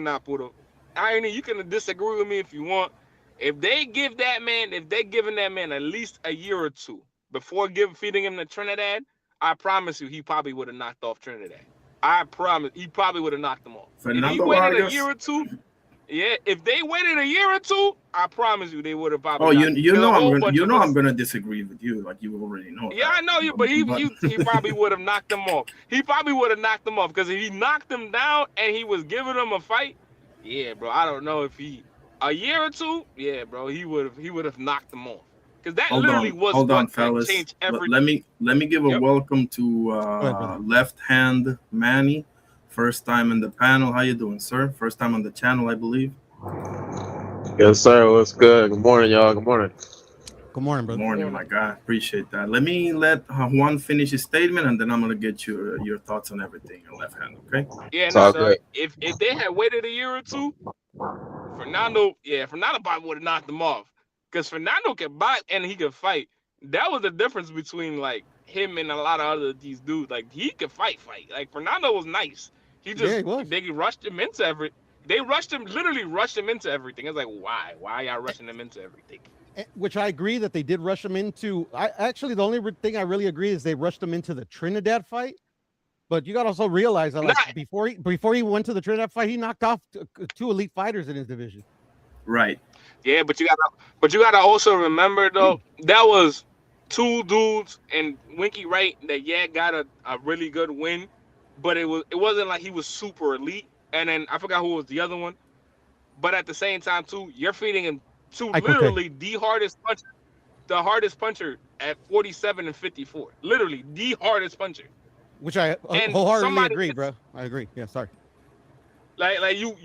S2: not Pudo. Irony, you can disagree with me if you want. If they're giving that man at least a year or two before feeding him to Trinidad, I promise you, he probably would have knocked off Trinidad. I promise, he probably would have knocked them off. If he
S1: Fernando
S2: waited
S1: Vargas.
S2: a year or two, yeah, if they waited a year or two, I promise you, they would have probably.
S1: Oh,
S2: knocked
S1: I'm gonna disagree with you. Like you already know.
S2: Yeah,
S1: that.
S2: I know you, but he probably would have knocked them off. He probably would have knocked them off because if he knocked them down and he was giving them a fight, yeah, bro. I don't know if a year or two, yeah, bro. He would have knocked them off because that literally was
S1: hold on,
S2: what
S1: fellas.
S2: changed everything.
S1: Let me give a
S2: Yep.
S1: welcome to Left Hand Manny. First time in the panel. How you doing, sir? First time on the channel, I believe.
S4: Yes, sir. What's good? Good morning, y'all. Good morning.
S3: Good morning,
S1: Good
S3: brother.
S1: morning, my guy. Appreciate that. Let me let Juan finish his statement, and then I'm gonna get your thoughts on everything in Left Hand. Okay?
S2: Yeah,
S4: It's
S2: no,
S4: all
S2: sir.
S4: good.
S2: If they had waited a year or two, Fernando probably would have knocked him off because Fernando can box and he can fight. That was the difference between like him and a lot of these dudes. Like he could fight. Like Fernando was nice. He
S3: was.
S2: they rushed him into everything. They literally rushed him into everything. It's like why? Why y'all rushing him into everything?
S3: which I agree that they did rush him into. I actually the only thing I really agree is they rushed him into the Trinidad fight. But you got to also realize that, like,
S2: Not
S3: before he went to the Trinidad fight, he knocked off two elite fighters in his division.
S1: Right.
S2: yeah, but you gotta also remember though that was two dudes and Winky Wright that got a really good win, but it wasn't like he was super elite. And then I forgot who was the other one. But at the same time too, you're feeding him to
S3: Ike O'Kay,
S2: literally the hardest puncher at 47 and 54. Literally the hardest puncher.
S3: which I
S2: And
S3: wholeheartedly
S2: somebody
S3: agree, bro. I agree. Yeah, sorry.
S2: like you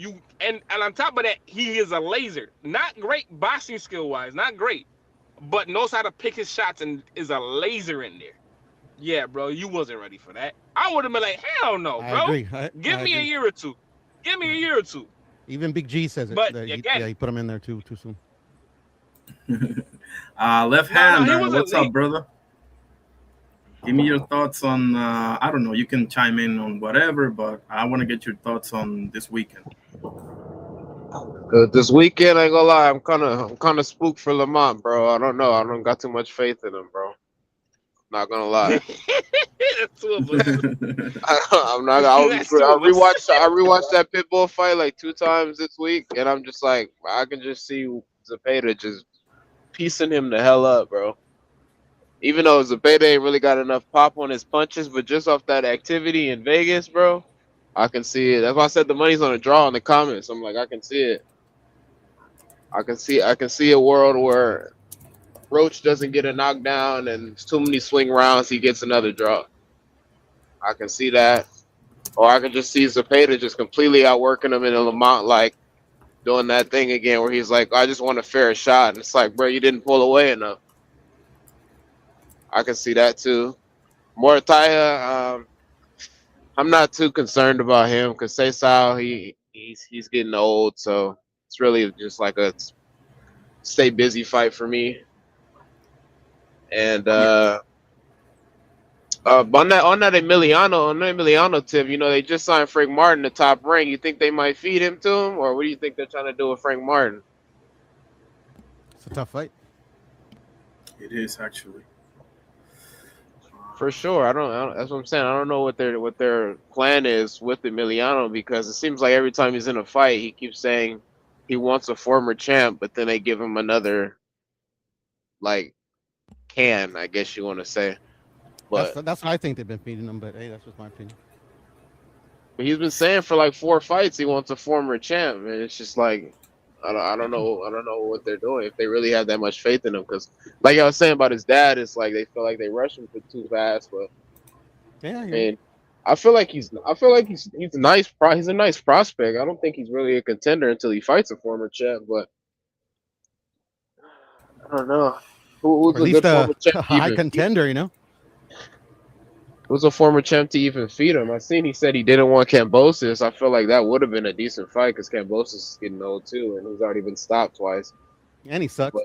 S2: and on top of that, he is a laser. Not great boxing skill wise, not great, but knows how to pick his shots and is a laser in there. Yeah, bro, you wasn't ready for that. I would have been like, hell no,
S3: I
S2: bro.
S3: agree.
S2: Give
S3: I
S2: me a
S3: agree.
S2: year or two. Give me a year or two.
S3: Even Big G says it.
S2: But
S3: Yeah,
S2: again,
S3: he put him in there too soon.
S1: Left
S2: no,
S1: hand,
S2: he wasn't
S1: what's up,
S2: late.
S1: brother? Give me your thoughts on. I don't know. You can chime in on whatever, but I want to get your thoughts on this weekend.
S4: This weekend, I ain't gonna lie, I'm kind of spooked for Lamont, bro. I don't know. I don't got too much faith in him, bro. Not gonna lie.
S2: That's two of us.
S4: I'm not.
S2: That's two
S4: I
S2: of us.
S4: rewatched. I rewatched that Pitbull fight like 2 times this week, and I'm just like, I can just see Zepeda just piecing him the hell up, bro. Even though Zepeda ain't really got enough pop on his punches, but just off that activity in Vegas, bro, I can see it. That's why I said the money's on a draw in the comments. I'm like, I can see it. I can see a world where Roach doesn't get a knockdown and it's too many swing rounds, he gets another draw. I can see that. Or I can just see Zepeda just completely outworking him in a Lamont, like doing that thing again where he's like, I just want a fair shot. And it's like, bro, you didn't pull away enough. I can see that too. Morataya, I'm not too concerned about him because Seisao, he's getting old, so it's really just like a stay busy fight for me. And
S1: Yeah.
S4: on that Emiliano tip, they just signed Frank Martin the top rank. You think they might feed him to him, or what do you think they're trying to do with Frank Martin?
S3: It's a tough fight.
S1: It is actually.
S4: For sure, I don't. That's what I'm saying. I don't know what their plan is with Emiliano because it seems like every time he's in a fight, he keeps saying he wants a former champ, but then they give him another like can, I guess you want to say. But
S3: That's what I think they've been feeding him. But hey, that's just my opinion.
S4: he's been saying for like 4 fights he wants a former champ, and it's just like I don't know what they're doing if they really have that much faith in him. Because like I was saying about his dad, it's like they feel like they rush him too fast. But
S3: Yeah,
S4: I mean, I feel like he's nice. He's a nice prospect. I don't think he's really a contender until he fights a former champ. But I don't know
S3: or
S4: who's
S3: at
S4: a
S3: least
S4: good former champ
S3: a
S4: to
S3: high
S4: even
S3: contender.
S4: who's a former champ to even feed him. I seen he said he didn't want Cambosis. I feel like that would have been a decent fight because Cambosis is getting old too, and he's already been stopped twice.
S3: And he sucks.
S4: But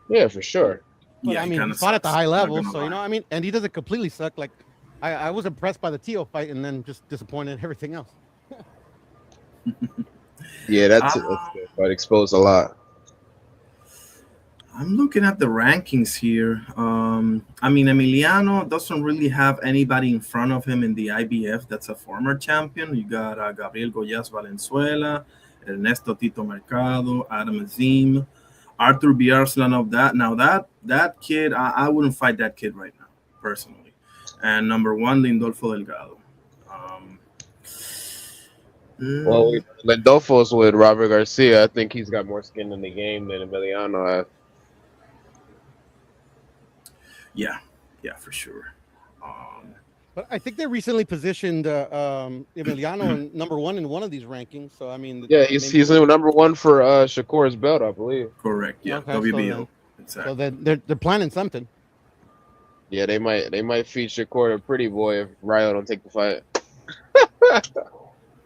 S4: yeah, for sure.
S3: But
S1: Yeah,
S3: I
S1: he
S3: mean,
S1: kind
S3: he
S1: of
S3: fought at the
S1: sucks.
S3: high
S1: I'm not
S3: level,
S1: gonna
S3: so
S1: lie.
S3: I mean, and he doesn't completely suck. Like, I was impressed by the Tio fight, and then just disappointed in everything else.
S4: Yeah, that's
S1: Uh,
S4: good. But exposed a lot.
S1: I'm looking at the rankings here. I mean, Emiliano doesn't really have anybody in front of him in the IBF that's a former champion. You got Gabriel Goyas Valenzuela, Ernesto Tito Mercado, Adam Azim, Arthur Biarslan. Now that kid, I wouldn't fight that kid right now, personally. And number one, Lindolfo Delgado. Um,
S4: Well,
S1: mm,
S4: Lindolfo's with Robert Garcia. I think he's got more skin in the game than Emiliano has.
S1: yeah, yeah, for sure. Um,
S3: But I think they recently positioned Emiliano in number one in one of these rankings. So I mean,
S4: Yeah, he's
S3: maybe
S4: number one for Shakur's belt, I believe.
S1: Correct. Yeah,
S3: okay.
S1: WBO.
S3: So
S1: Exactly.
S3: then they're planning something.
S4: Yeah, they might feed Shakur a pretty boy if Ryo don't take the fight.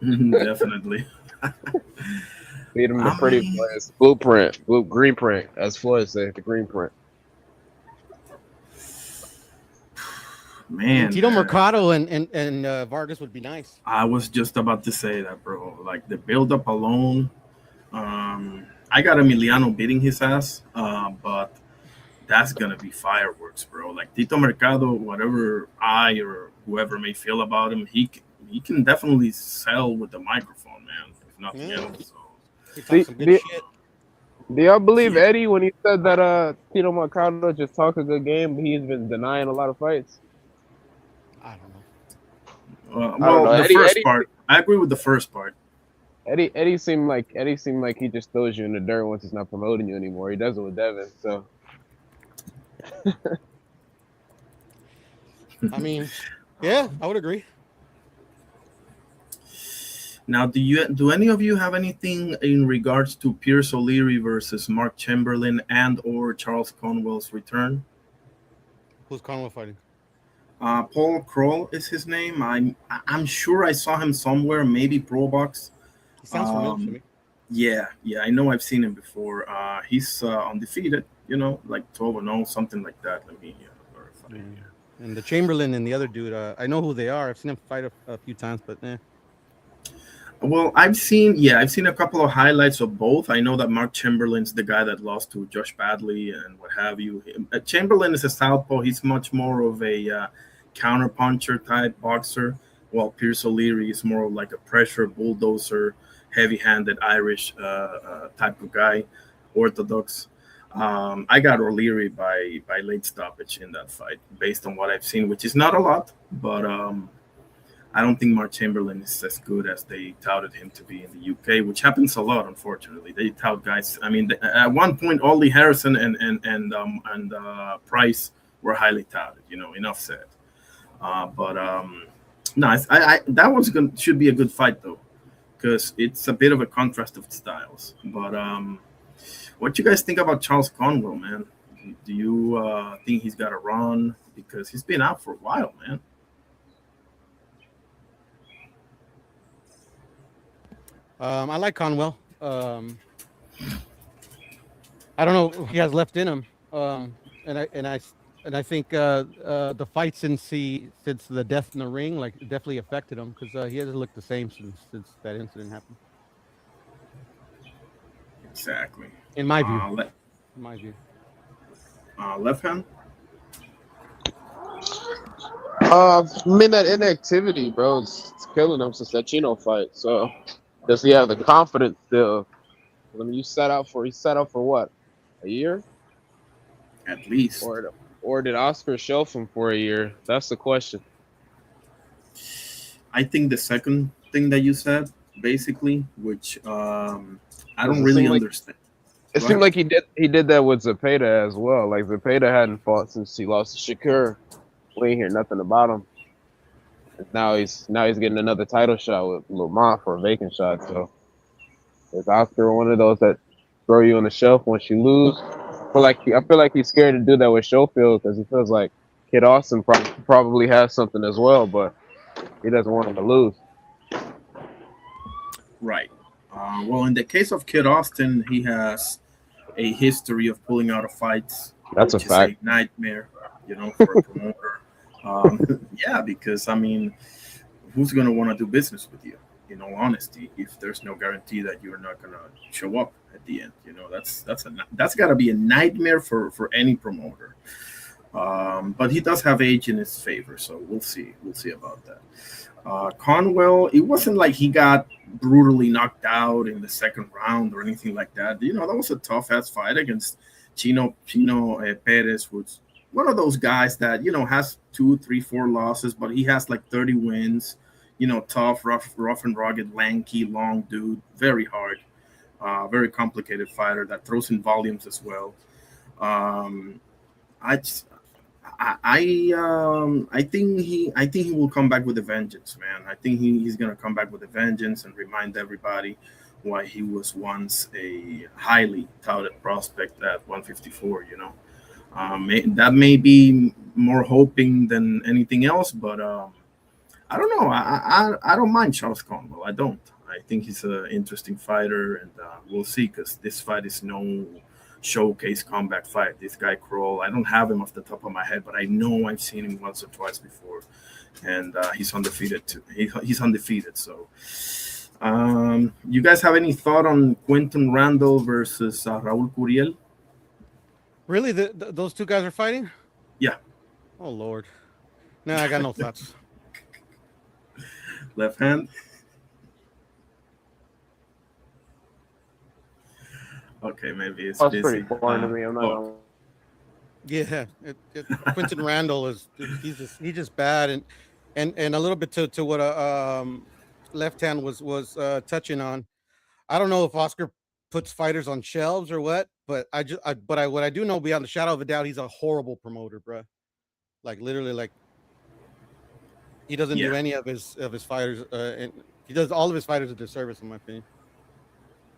S1: Definitely.
S4: Feed him the
S1: I
S4: pretty
S1: mean,
S4: boy. It's blueprint, green print, as Floyd said, the green print.
S3: I mean,
S1: man,
S3: Tito Mercado and Vargas would be nice.
S1: I was just about to say that, bro. Like the build up alone, I got Emiliano beating his ass, but that's gonna be fireworks, bro. Like Tito Mercado, whatever I or whoever may feel about him, he can definitely sell with the microphone, man. If nothing
S3: Yeah,
S1: else, so
S3: he talks
S4: Do,
S3: some good
S4: do,
S3: shit.
S4: do y'all believe
S1: yeah.
S4: Eddie when he said that Tito Mercado just talk a good game, but he's been denying a lot of fights?
S3: I don't know.
S4: I don't
S1: Well,
S4: know.
S1: the
S4: Eddie
S1: first
S4: Eddie
S1: part, I agree with the first part.
S4: Eddie seemed like he just throws you in the dirt once he's not promoting you anymore. He does it with Devin, so
S3: I mean, yeah, I would agree.
S1: Now, do any of you have anything in regards to Pierce O'Leary versus Mark Chamberlain and or Charles Conwell's return?
S3: Who's Conwell fighting?
S1: Paul Kroll is his name. I'm sure I saw him somewhere, maybe Pro Box.
S3: He sounds familiar to
S1: Um,
S3: me.
S1: yeah, I know I've seen him before. He's undefeated, like 12-0, something like that. Let me verify
S3: Yeah.
S1: here.
S3: And the Chamberlain and the other dude, I know who they are. I've seen them fight a few times, but
S1: Well, I've seen a couple of highlights of both. I know that Mark Chamberlain's the guy that lost to Josh Badley and what have you. Chamberlain is a southpaw. He's much more of a counter puncher type boxer, while Pierce O'Leary is more of like a pressure bulldozer, heavy-handed Irish type of guy, orthodox. I got O'Leary by late stoppage in that fight, based on what I've seen, which is not a lot, but I don't think Mark Chamberlain is as good as they touted him to be in the UK, which happens a lot, unfortunately. They tout guys. I mean, at one point, Ollie Harrison and Price were highly touted. Enough said. But no, that should be a good fight though, because it's a bit of a contrast of styles. But what you guys think about Charles Conwell, man? Do you think he's got a run? Because he's been out for a while, man.
S3: I like Conwell. I don't know if he has left in him. And I think the fight since the death in the ring like definitely affected him because he hasn't looked the same since that incident happened.
S1: Exactly.
S3: In my view.
S1: Uh, le-
S3: In my view.
S1: left hand.
S4: I mean that inactivity, bro, it's killing him since that Chino fight. So does he have the confidence still? I mean, he sat out for what, a year,
S1: At least.
S4: or did Oscar shelf him for a year? That's the question.
S1: I think the second thing that you said, basically, which I
S4: Because
S1: don't really understand.
S4: it
S1: Go
S4: seemed
S1: ahead.
S4: like he did that with Zepeda as well. Like Zepeda hadn't fought since he lost to Shakur. We ain't hear nothing about him. And now he's getting another title shot with Lamont for a vacant shot. So is Oscar one of those that throw you on the shelf once you lose? I feel like he's scared to do that with Schofield because he feels like Kid Austin probably has something as well, but he doesn't want him to lose.
S1: Right. Well, in the case of Kid Austin, he has a history of pulling out of fights,
S4: That's a
S1: which is a
S4: fact.
S1: nightmare, for a promoter. Yeah, because I mean, who's gonna want to do business with you? In all honesty, if there's no guarantee that you're not gonna show up at the end, that's got to be a nightmare for any promoter. But he does have age in his favor, so we'll see. We'll see about that. Conwell, it wasn't like he got brutally knocked out in the second round or anything like that. That was a tough ass fight against Chino Perez, who's one of those guys that has two, three, four losses, but he has like 30 wins. Tough, rough and rugged, lanky, long dude, very hard, very complicated fighter that throws in volumes as well. Um, I just, I think he will come back with a vengeance, man. I think he's gonna come back with a vengeance and remind everybody why he was once a highly touted prospect at 154. That may be more hoping than anything else, but I don't know. I don't mind Charles Conwell. I don't. I think he's an interesting fighter, and we'll see because this fight is no showcase comeback fight. This guy Kroll, I don't have him off the top of my head, but I know I've seen him once or twice before, and he's undefeated too. He's undefeated, so You guys have any thought on Quentin Randall versus Raul Curiel?
S3: Really, those two guys are fighting?
S1: Yeah,
S3: Oh Lord, no, I got no thoughts.
S1: left hand. Okay, maybe it's
S4: That's pretty
S1: busy.
S4: boring to me. I'm not
S1: Oh,
S4: gonna.
S3: Yeah, Quentin Randall is he's just bad, and a little bit to what left hand was touching on. I don't know if Oscar puts fighters on shelves or what, but what I do know beyond the shadow of a doubt, he's a horrible promoter, bro. Like literally, like he doesn't do
S1: yeah,
S3: any of his fighters, and he does all of his fighters a disservice, in my opinion.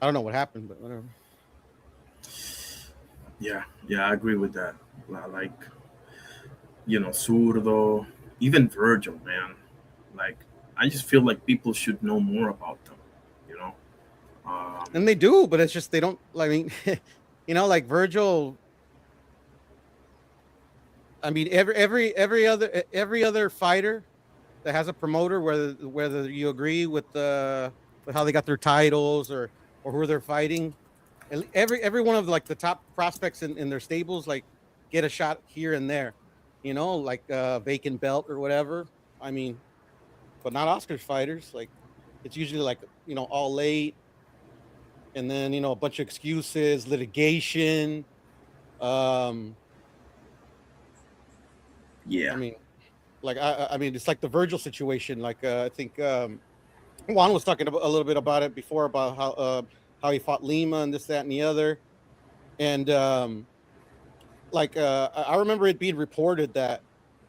S3: I don't know what happened, but whatever.
S1: yeah. I agree with that. Like, Zurdo, even Virgil, man. Like, I just feel like people should know more about them. You know.
S3: And they do, but it's just they don't. I mean, like Virgil. I mean, every other fighter that has a promoter, whether you agree with how they got their titles or who they're fighting, every one of like the top prospects in their stables like get a shot here and there, like vacant belt or whatever. I mean, but not Oscars fighters. Like it's usually like all late, and then a bunch of excuses, litigation. Um, I
S1: Yeah.
S3: mean, like I mean, it's like the Virgil situation. Like I think Juan was talking a little bit about it before about how he fought Lima and this, that, and the other, and like I remember it being reported that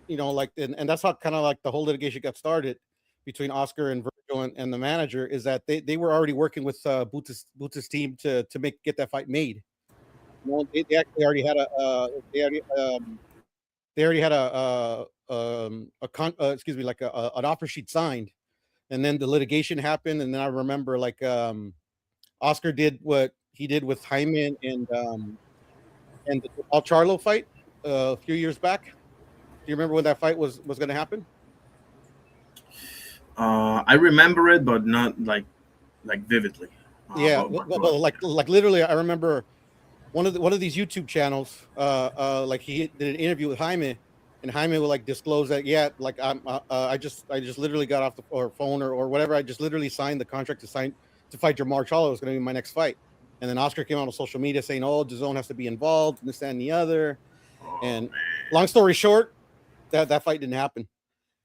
S3: like and that's how kind of like the whole litigation got started between Oscar and Virgil and the manager is that they were already working with Buta's team to get that fight made. They actually already had they already had excuse me, like an offer sheet signed, and then the litigation happened, and then I remember like Oscar did what he did with Hyman and the Al Charlo fight a few years back. Do you remember when that fight was going to happen?
S1: I remember it, but not like vividly.
S3: Yeah,
S1: But go ahead.
S3: like literally, I remember one of these YouTube channels. Like he did an interview with Jaime, and Jaime will like disclose that like I just literally got off the or phone or whatever. I just literally signed the contract to fight Jamar Charlo. It was going to be my next fight. And then Oscar came out on social media saying, "Oh, DAZN has to be involved, and this, that, and the other."
S1: Oh
S3: And
S1: man.
S3: long story short, that fight didn't happen.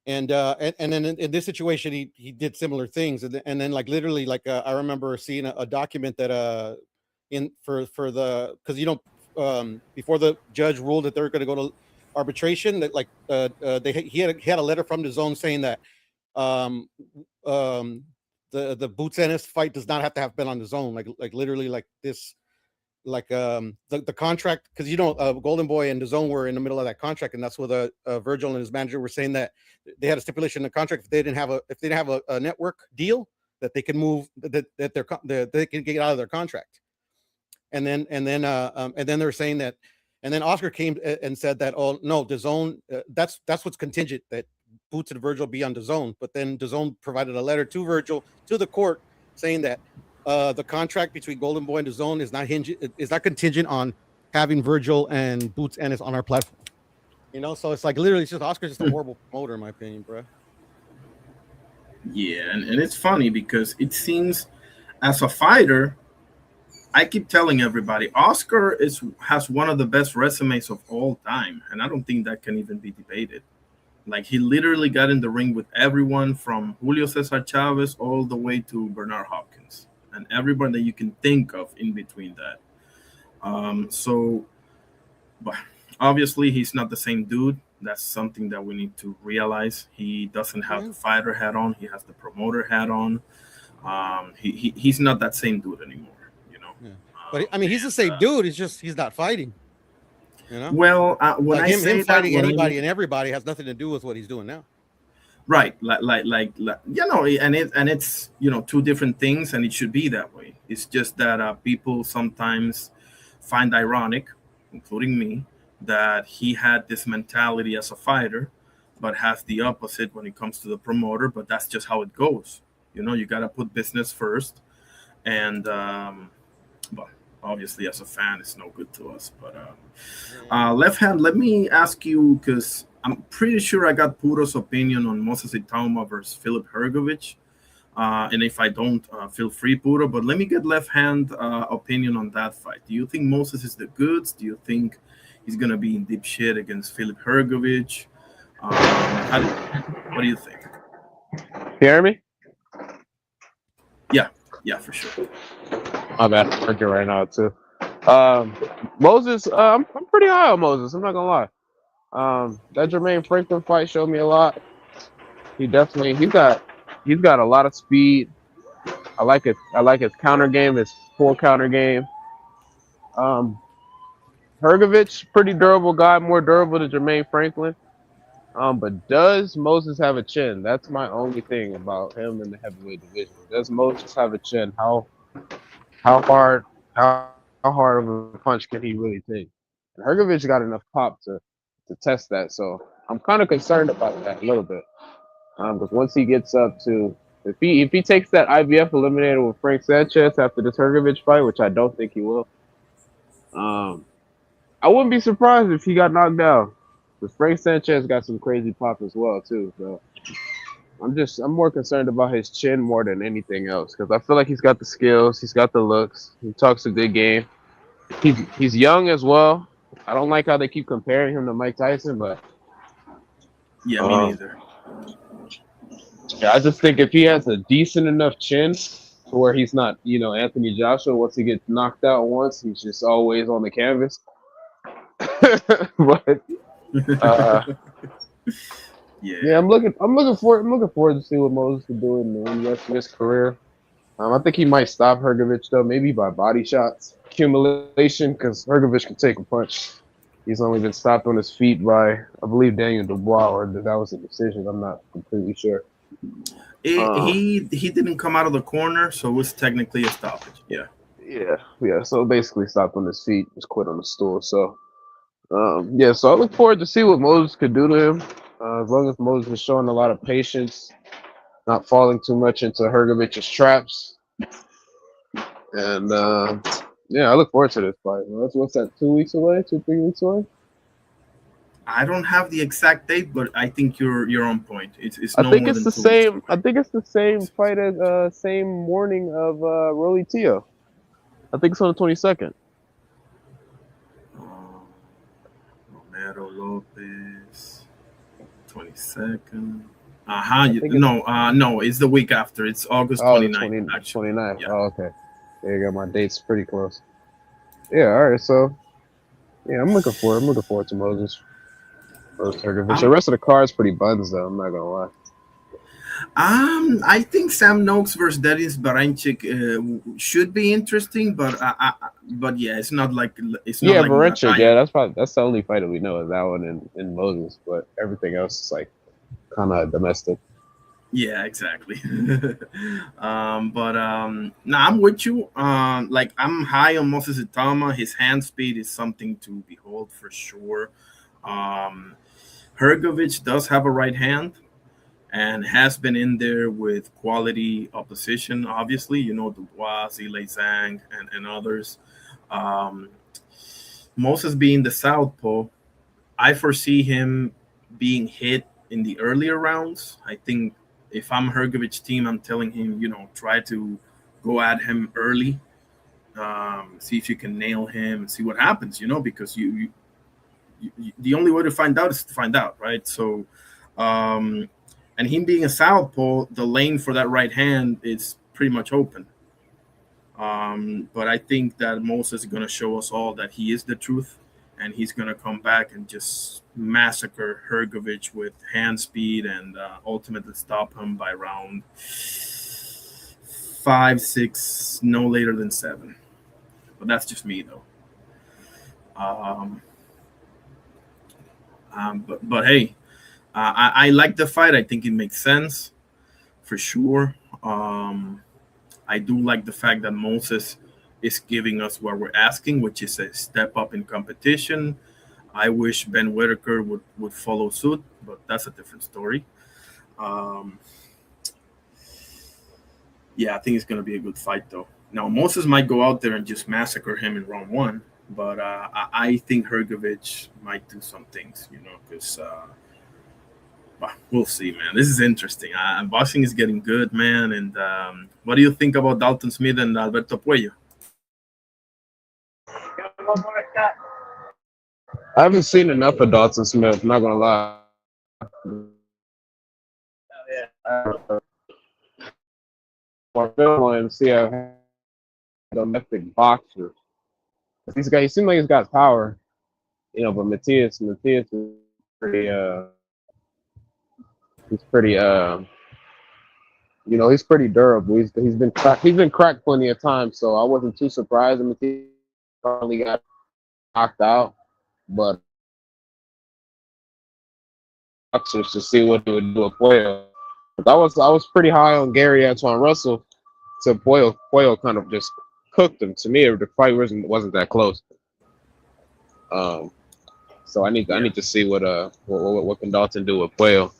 S3: And then in this situation he did similar things, and then like literally like I remember seeing a document that in for the because before the judge ruled that they're going to go to arbitration, that like he had a letter from the zone saying that um the Boots Ennis fight does not have to have been on the zone, like literally like this, like the contract, because Golden Boy and the Zone were in the middle of that contract, and that's where the Virgil and his manager were saying that they had a stipulation in the contract if they didn't have a network deal that they could move that they could get out of their contract. And then they were saying that, and then Oscar came and said that, oh no, the Zone, that's what's contingent, that Boots and Virgil be on the Zone. But then the Zone provided a letter to Virgil to the court saying that the contract between Golden Boy and the Zone is not contingent on having Virgil and Boots Ennis on our platform. So it's like literally, it's just Oscar's just a horrible promoter, in my opinion, bro.
S1: Yeah, and it's funny because it seems as a fighter, I keep telling everybody Oscar has one of the best resumes of all time, and I don't think that can even be debated. Like he literally got in the ring with everyone from Julio Cesar Chavez all the way to Bernard Hopkins and everyone that you can think of in between that. So, but obviously he's not the same dude. That's something that we need to realize. He doesn't have
S3: Yeah,
S1: the fighter hat on. He has the promoter hat on. He's not that same dude anymore.
S3: yeah. But I mean, he's the same dude. It's just he's not fighting. You know,
S1: Well, when
S3: like
S1: I
S3: him
S1: say that,
S3: fighting
S1: what I
S3: anybody
S1: mean,
S3: and everybody has nothing to do with what he's doing now.
S1: right, and it's two different things, and it should be that way. It's just that people sometimes find ironic, including me, that he had this mentality as a fighter, but has the opposite when it comes to the promoter. But that's just how it goes. You got to put business first. And but obviously, as a fan, it's no good to us. But left hand, let me ask you because I'm pretty sure I got Puro's opinion on Moses Itauma versus Philip Hergovich. And if I don't, feel free, Puro. But let me get left hand opinion on that fight. Do you think Moses is the goods? Do you think he's gonna be in deep shit against Philip Hergovich? What do you think?
S4: You hear me?
S1: Yeah, yeah, for sure.
S4: I'm at working right now too. Um, Moses, I'm pretty high on Moses. I'm not gonna lie. That Jermaine Franklin fight showed me a lot. He's got a lot of speed. I like his counter game, his full counter game. Um, Hergovich, pretty durable guy, more durable than Jermaine Franklin. But does Moses have a chin? That's my only thing about him in the heavyweight division. Does Moses have a chin? How hard how hard of a punch can he really take? And Hergovich got enough pop to test that. So I'm kind of concerned about that a little bit. Because once he gets up to if he takes that IBF eliminator with Frank Sanchez after this Hergovich fight, which I don't think he will, um, I wouldn't be surprised if he got knocked down. Because Frank Sanchez got some crazy pop as well too. So I'm more concerned about his chin more than anything else. Because I feel like he's got the skills, he's got the looks, he talks a good game. He's young as well. I don't like how they keep comparing him to Mike Tyson, but
S1: Yeah, me
S4: um,
S1: neither.
S4: yeah, I just think if he has a decent enough chin to where he's not, Anthony Joshua, once he gets knocked out once, he's just always on the canvas. But uh, yeah,
S1: Yeah.
S4: I'm looking forward to see what Moses can do in the rest of his career. I think he might stop Hergovich though, maybe by body shots accumulation, because Hergovich can take a punch. He's only been stopped on his feet by, I believe, Daniel Dubois, or that was a decision. I'm not completely sure. Um,
S1: He didn't come out of the corner, so it was technically a stoppage. Yeah.
S4: yeah. So basically, stopped on his feet, just quit on the stool. So, yeah. So I look forward to see what Moses could do to him. As long as Moses is showing a lot of patience, not falling too much into Hergovich's traps, and yeah, I look forward to this fight. What's that? 2 weeks away? 3 weeks away?
S1: I don't have the exact date, but I think you're on point. It's
S4: I
S1: no
S4: think
S1: more
S4: it's
S1: than
S4: the
S1: 2 weeks
S4: same. I
S1: away.
S4: think it's the same fight as same morning of Rolly Tio. I think it's on the 22nd.
S1: Um, Romero Lopez, 22nd.
S4: I think it's
S1: No, it's the week after. It's August
S4: oh the
S1: 29th,
S4: 20,
S1: actually.
S4: 29th.
S1: Yeah.
S4: Oh, okay. There you go. My date's pretty close. Yeah. All right. So yeah, I'm looking forward. I'm looking forward to Moses versus Hergovich. The
S1: I'm
S4: rest of the card's pretty buns though. I'm not gonna lie.
S1: I think Sam Noakes versus Dennis Baranchik should be interesting, but yeah, it's not
S4: Yeah,
S1: like
S4: Varenchik. Yeah,
S1: Nagaya.
S4: that's the only fight that we know is that one in Moses, but everything else is like kind of domestic.
S1: Yeah, exactly. But no, I'm with you. Like I'm high on Moses Itama. His hand speed is something to behold for sure. Um, Hergovich does have a right hand and has been in there with quality opposition. Obviously, Dubois, Zile Zhang, and others. Um, Moses being the southpaw, I foresee him being hit in the earlier rounds. I think if I'm Hergovich team, I'm telling him, try to go at him early, see if you can nail him and see what happens, because the only way to find out is to find out, right? So, um, and him being a southpaw, the lane for that right hand is pretty much open. But I think that Moses is going to show us all that he is the truth, and he's going to come back and just massacre Hergovich with hand speed and ultimately stop him by round 5, 6, no later than 7. But that's just me, though. Um, but hey, I like the fight. I think it makes sense for sure. I do like the fact that Moses is giving us what we're asking, which is a step up in competition. I wish Ben Whitaker would follow suit, but that's a different story. Um, Yeah, I think it's going to be a good fight, though. Now, Moses might go out there and just massacre him in round one, but I think Hergovich might do some things, because we'll see, man. This is interesting. Boxing is getting good, man. And what do you think about Dalton Smith and Alberto Puello?
S4: I haven't seen enough of Dawson Smith. Not gonna lie. I film and see a domestic boxer. These guys, he seems like he's got power, But Matthias is pretty. He's pretty. He's pretty durable. He's been cracked plenty of times, so I wasn't too surprised that Matthias finally got knocked out. But boxers to see what he would do with Puello. But I was pretty high on Gary Antoine Russell. So Puello kind of just cooked him. To me, the fight wasn't that close. Um, so I need to see what can Dalton do with Puello.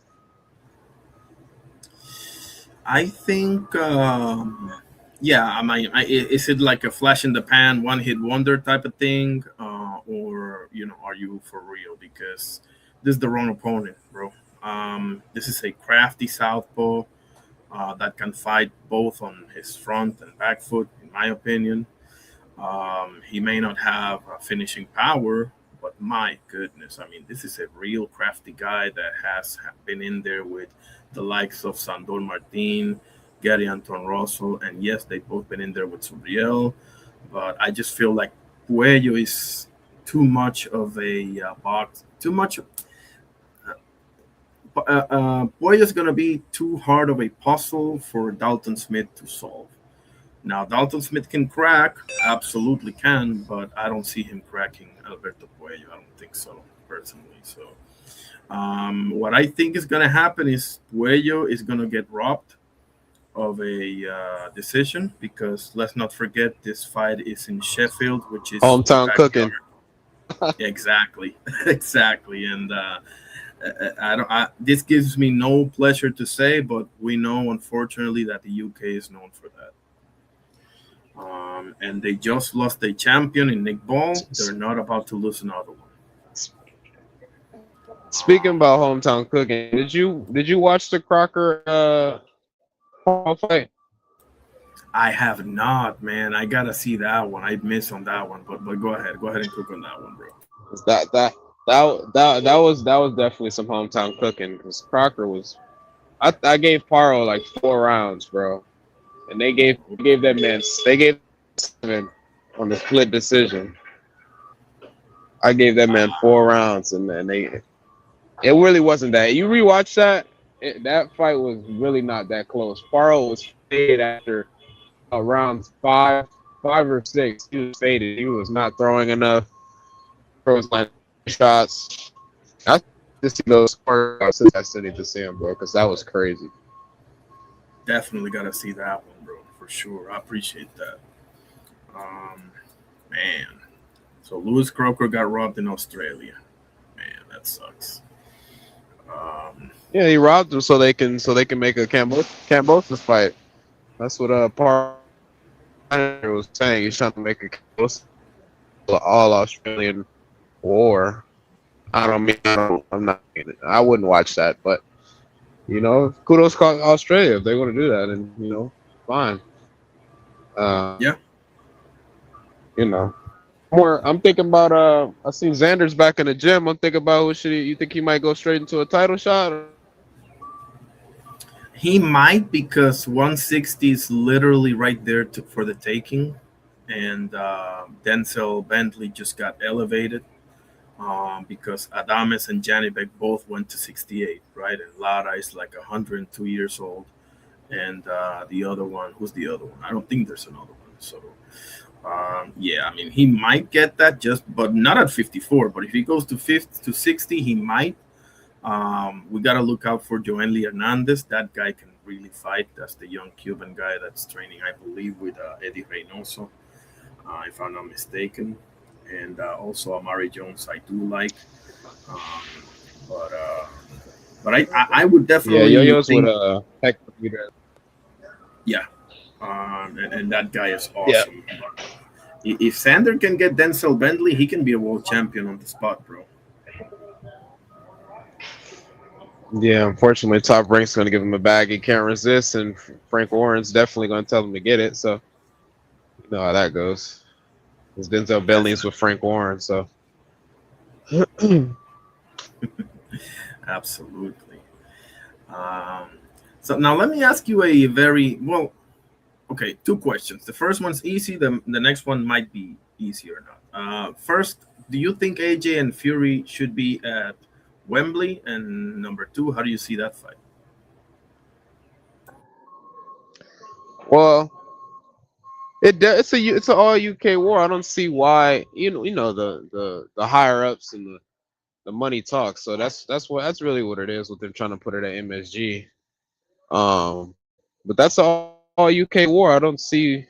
S1: I think, yeah, is it like a flash in the pan, one hit wonder type of thing, or are you for real? Because this is the wrong opponent, bro. This is a crafty southpaw that can fight both on his front and back foot, in my opinion. He may not have finishing power, but my goodness, I mean, this is a real crafty guy that has been in there with the likes of Sandor Martin, Gary Anton Russell, and yes, they've both been in there with Suriel. But I just feel like Puello is too much of a box, too much. Puello is going to be too hard of a puzzle for Dalton Smith to solve. Now, Dalton Smith can crack, absolutely can, but I don't see him cracking Alberto Puello. I don't think so, personally. So, what I think is going to happen is Puello is going to get robbed of a decision because let's not forget this fight is in Sheffield, which is his
S4: Hometown cooking.
S1: backyard. Exactly, exactly, and I don't. This gives me no pleasure to say, but we know, unfortunately, that the UK is known for that. And they just lost a champion in Nick Ball. They're not about to lose another one.
S4: Speaking about hometown cooking, did you watch the Crocker fight?
S1: I have not, man. I gotta see that one. I missed on that one, but go ahead and cook on that one, bro.
S4: That was definitely some hometown cooking because Crocker was. I gave Paro like 4 rounds, bro, and they gave that man they gave 7 on the split decision. I gave that man 4 rounds, and man, it really wasn't that. You rewatch that, that fight was really not that close. Paro was faded after rounds 5 or 6. He was faded. He was not throwing enough. Pros line shots. I just see those scores. I still need to see him, bro, because that was crazy.
S1: Definitely gotta see that one, bro, for sure. I appreciate that. Man. So Lewis Croker got robbed in Australia. Man, that sucks.
S4: Yeah, he robbed them so they can make a Cambosis fight. That's what Parker was saying. He's trying to make a Cambosis all Australian war. I'm not. I wouldn't watch that, but kudos to Australia if they want to do that, and fine.
S1: Yeah.
S4: More. I'm thinking about. I seen Xander's back in the gym. I'm thinking about you think he might go straight into a title shot?
S1: He might because 160 is literally right there for the taking, and Denzel Bentley just got elevated because Adames and Janibek both went to 68, right? And Lara is like 102 years old, and the other one, who's the other one? I don't think there's another one. So, yeah, I mean, he might get that but not at 54. But if he goes to 50 to 60, he might. We got to look out for Joenly Hernandez. That guy can really fight. That's the young Cuban guy that's training, I believe, with Eddie Reynoso, if I'm not mistaken. And also Amari Jones, I do like. Um, but I would
S4: Yeah,
S1: definitely
S4: Yo-Yo's
S1: think,
S4: with Hector Ramirez.
S1: yeah, and that guy is
S4: Yeah.
S1: awesome. If Sander can get Denzel Bentley, he can be a world champion on the spot, bro.
S4: Yeah, unfortunately, Top Rank's going to give him a bag he can't resist, and Frank Warren's definitely going to tell him to get it. So you know how that goes. Because Denzel Bentley's with
S1: Definitely,
S4: Frank Warren, so
S1: absolutely. Um, so now let me ask you a very well. Okay, two questions. The first one's easy. The next one might be easy or not. First, do you think AJ and Fury should be at Wembley? And number two, how do you see that fight?
S4: well, it's it's an all UK war. I don't see why the higher ups and the money talks. So that's really what it is with them trying to put it at MSG. But that's an all UK war. I don't see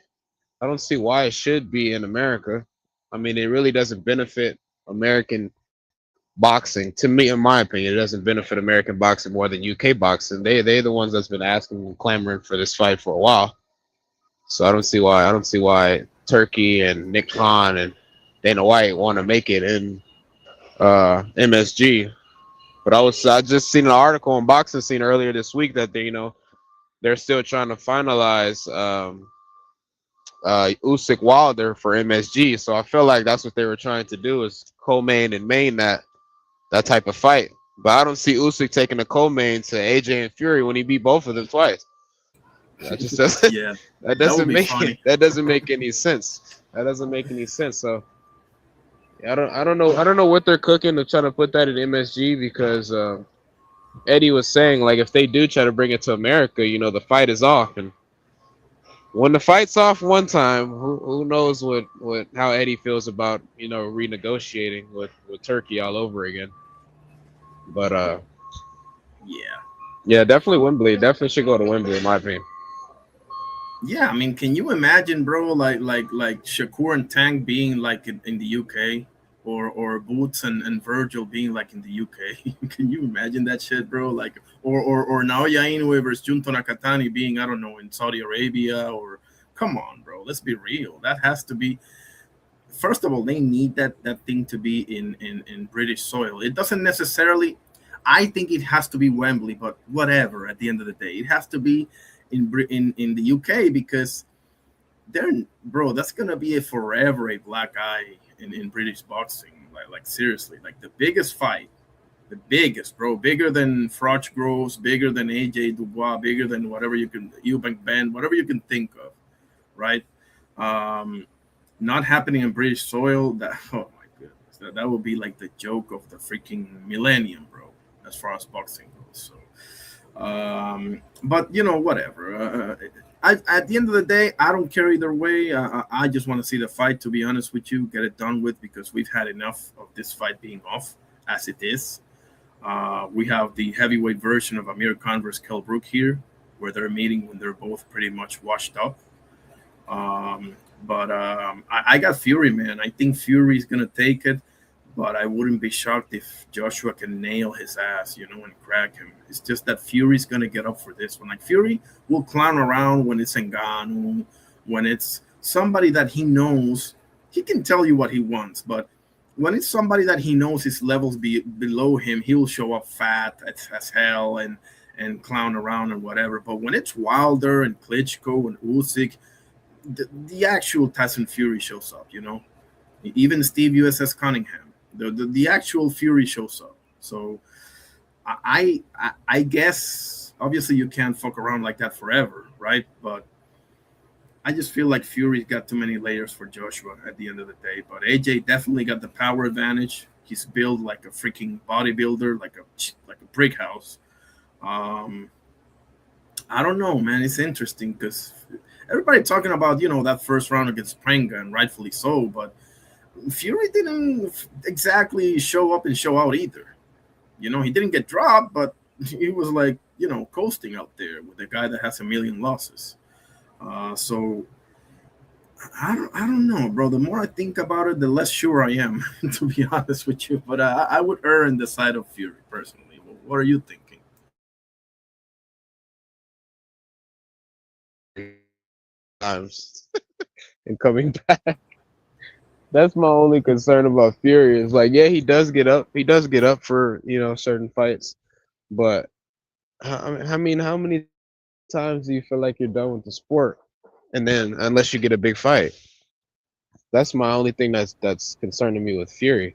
S4: why it should be in America. I mean, it really doesn't benefit American boxing. To me, in my opinion, it doesn't benefit American boxing more than UK boxing. They're the ones that's been asking and clamoring for this fight for a while. So I don't see why Turkey and Nick Khan and Dana White want to make it in MSG. But I just seen an article on Boxing Scene earlier this week that they're still trying to finalize Usyk Wilder for MSG. So I feel like that's what they were trying to do is co-main and main that type of fight. But I don't see Usyk taking a co-main to AJ and Fury when he beat both of them twice. That just doesn't
S1: Yeah,
S4: that
S1: that would
S4: doesn't
S1: be
S4: make
S1: funny.
S4: that doesn't make any sense. That doesn't make any sense. So yeah, I don't know what they're cooking to try to put that in MSG because Eddie was saying like if they do try to bring it to America, the fight is off, and when the fight's off one time, who knows what how Eddie feels about renegotiating with Turkey all over again. But
S1: Yeah.
S4: yeah, definitely Wembley. Definitely should go to Wembley in my opinion.
S1: Yeah, I mean, can you imagine, bro? Like Shakur and Tank being like in the UK, or Boots and Virgil being like in the UK. Can you imagine that shit, bro? Like, or Naoya Inoue versus Junto Nakatani being, I don't know, in Saudi Arabia, or come on, bro. Let's be real. That has to be. First of all, they need that thing to be in British soil. It doesn't necessarily. I think it has to be Wembley, but whatever. At the end of the day, it has to be in the UK, because they're, bro, that's gonna be a forever a black eye in British boxing. Like seriously, like the biggest fight, the biggest, bro, bigger than Froch Groves, bigger than AJ Dubois, bigger than whatever you can, Eubank Ben, whatever you can think of, right? Um, Not happening in British soil. That oh my goodness, that would be like the joke of the freaking millennium, bro, as far as boxing goes. So but whatever. At the end of the day, I don't care either way. I just want to see the fight, to be honest with you, get it done with, because we've had enough of this fight being off as it is. We have the heavyweight version of Amir Khan versus Kell Brook here, where they're meeting when they're both pretty much washed up. But I got Fury, man. I think Fury's gonna take it, but I wouldn't be shocked if Joshua can nail his ass, and crack him. It's just that Fury's gonna get up for this one. Like Fury will clown around when it's Ngannou, when it's somebody that he knows. He can tell you what he wants, but when it's somebody that he knows his levels below him, he will show up fat as hell and clown around and whatever. But when it's Wilder and Klitschko and Usyk, the actual Tyson Fury shows up. Even Steve USS Cunningham, the actual Fury shows up. So I guess obviously you can't fuck around like that forever, right? But I just feel like Fury's got too many layers for Joshua at the end of the day. But AJ definitely got the power advantage. He's built like a freaking bodybuilder, like a brick house. Um, I don't know, man. It's interesting because everybody talking about that first round against Prenga, and rightfully so. But Fury didn't exactly show up and show out either. He didn't get dropped, but he was like coasting out there with a guy that has a million losses. So I don't know, bro. The more I think about it, the less sure I am, to be honest with you. But I would err on the side of Fury personally. What are you thinking?
S4: times and coming back. That's my only concern about Fury. Is like, yeah, he does get up. He does get up for certain fights, but I mean, how many times do you feel like you're done with the sport, and then unless you get a big fight, that's my only thing that's concerning me with Fury.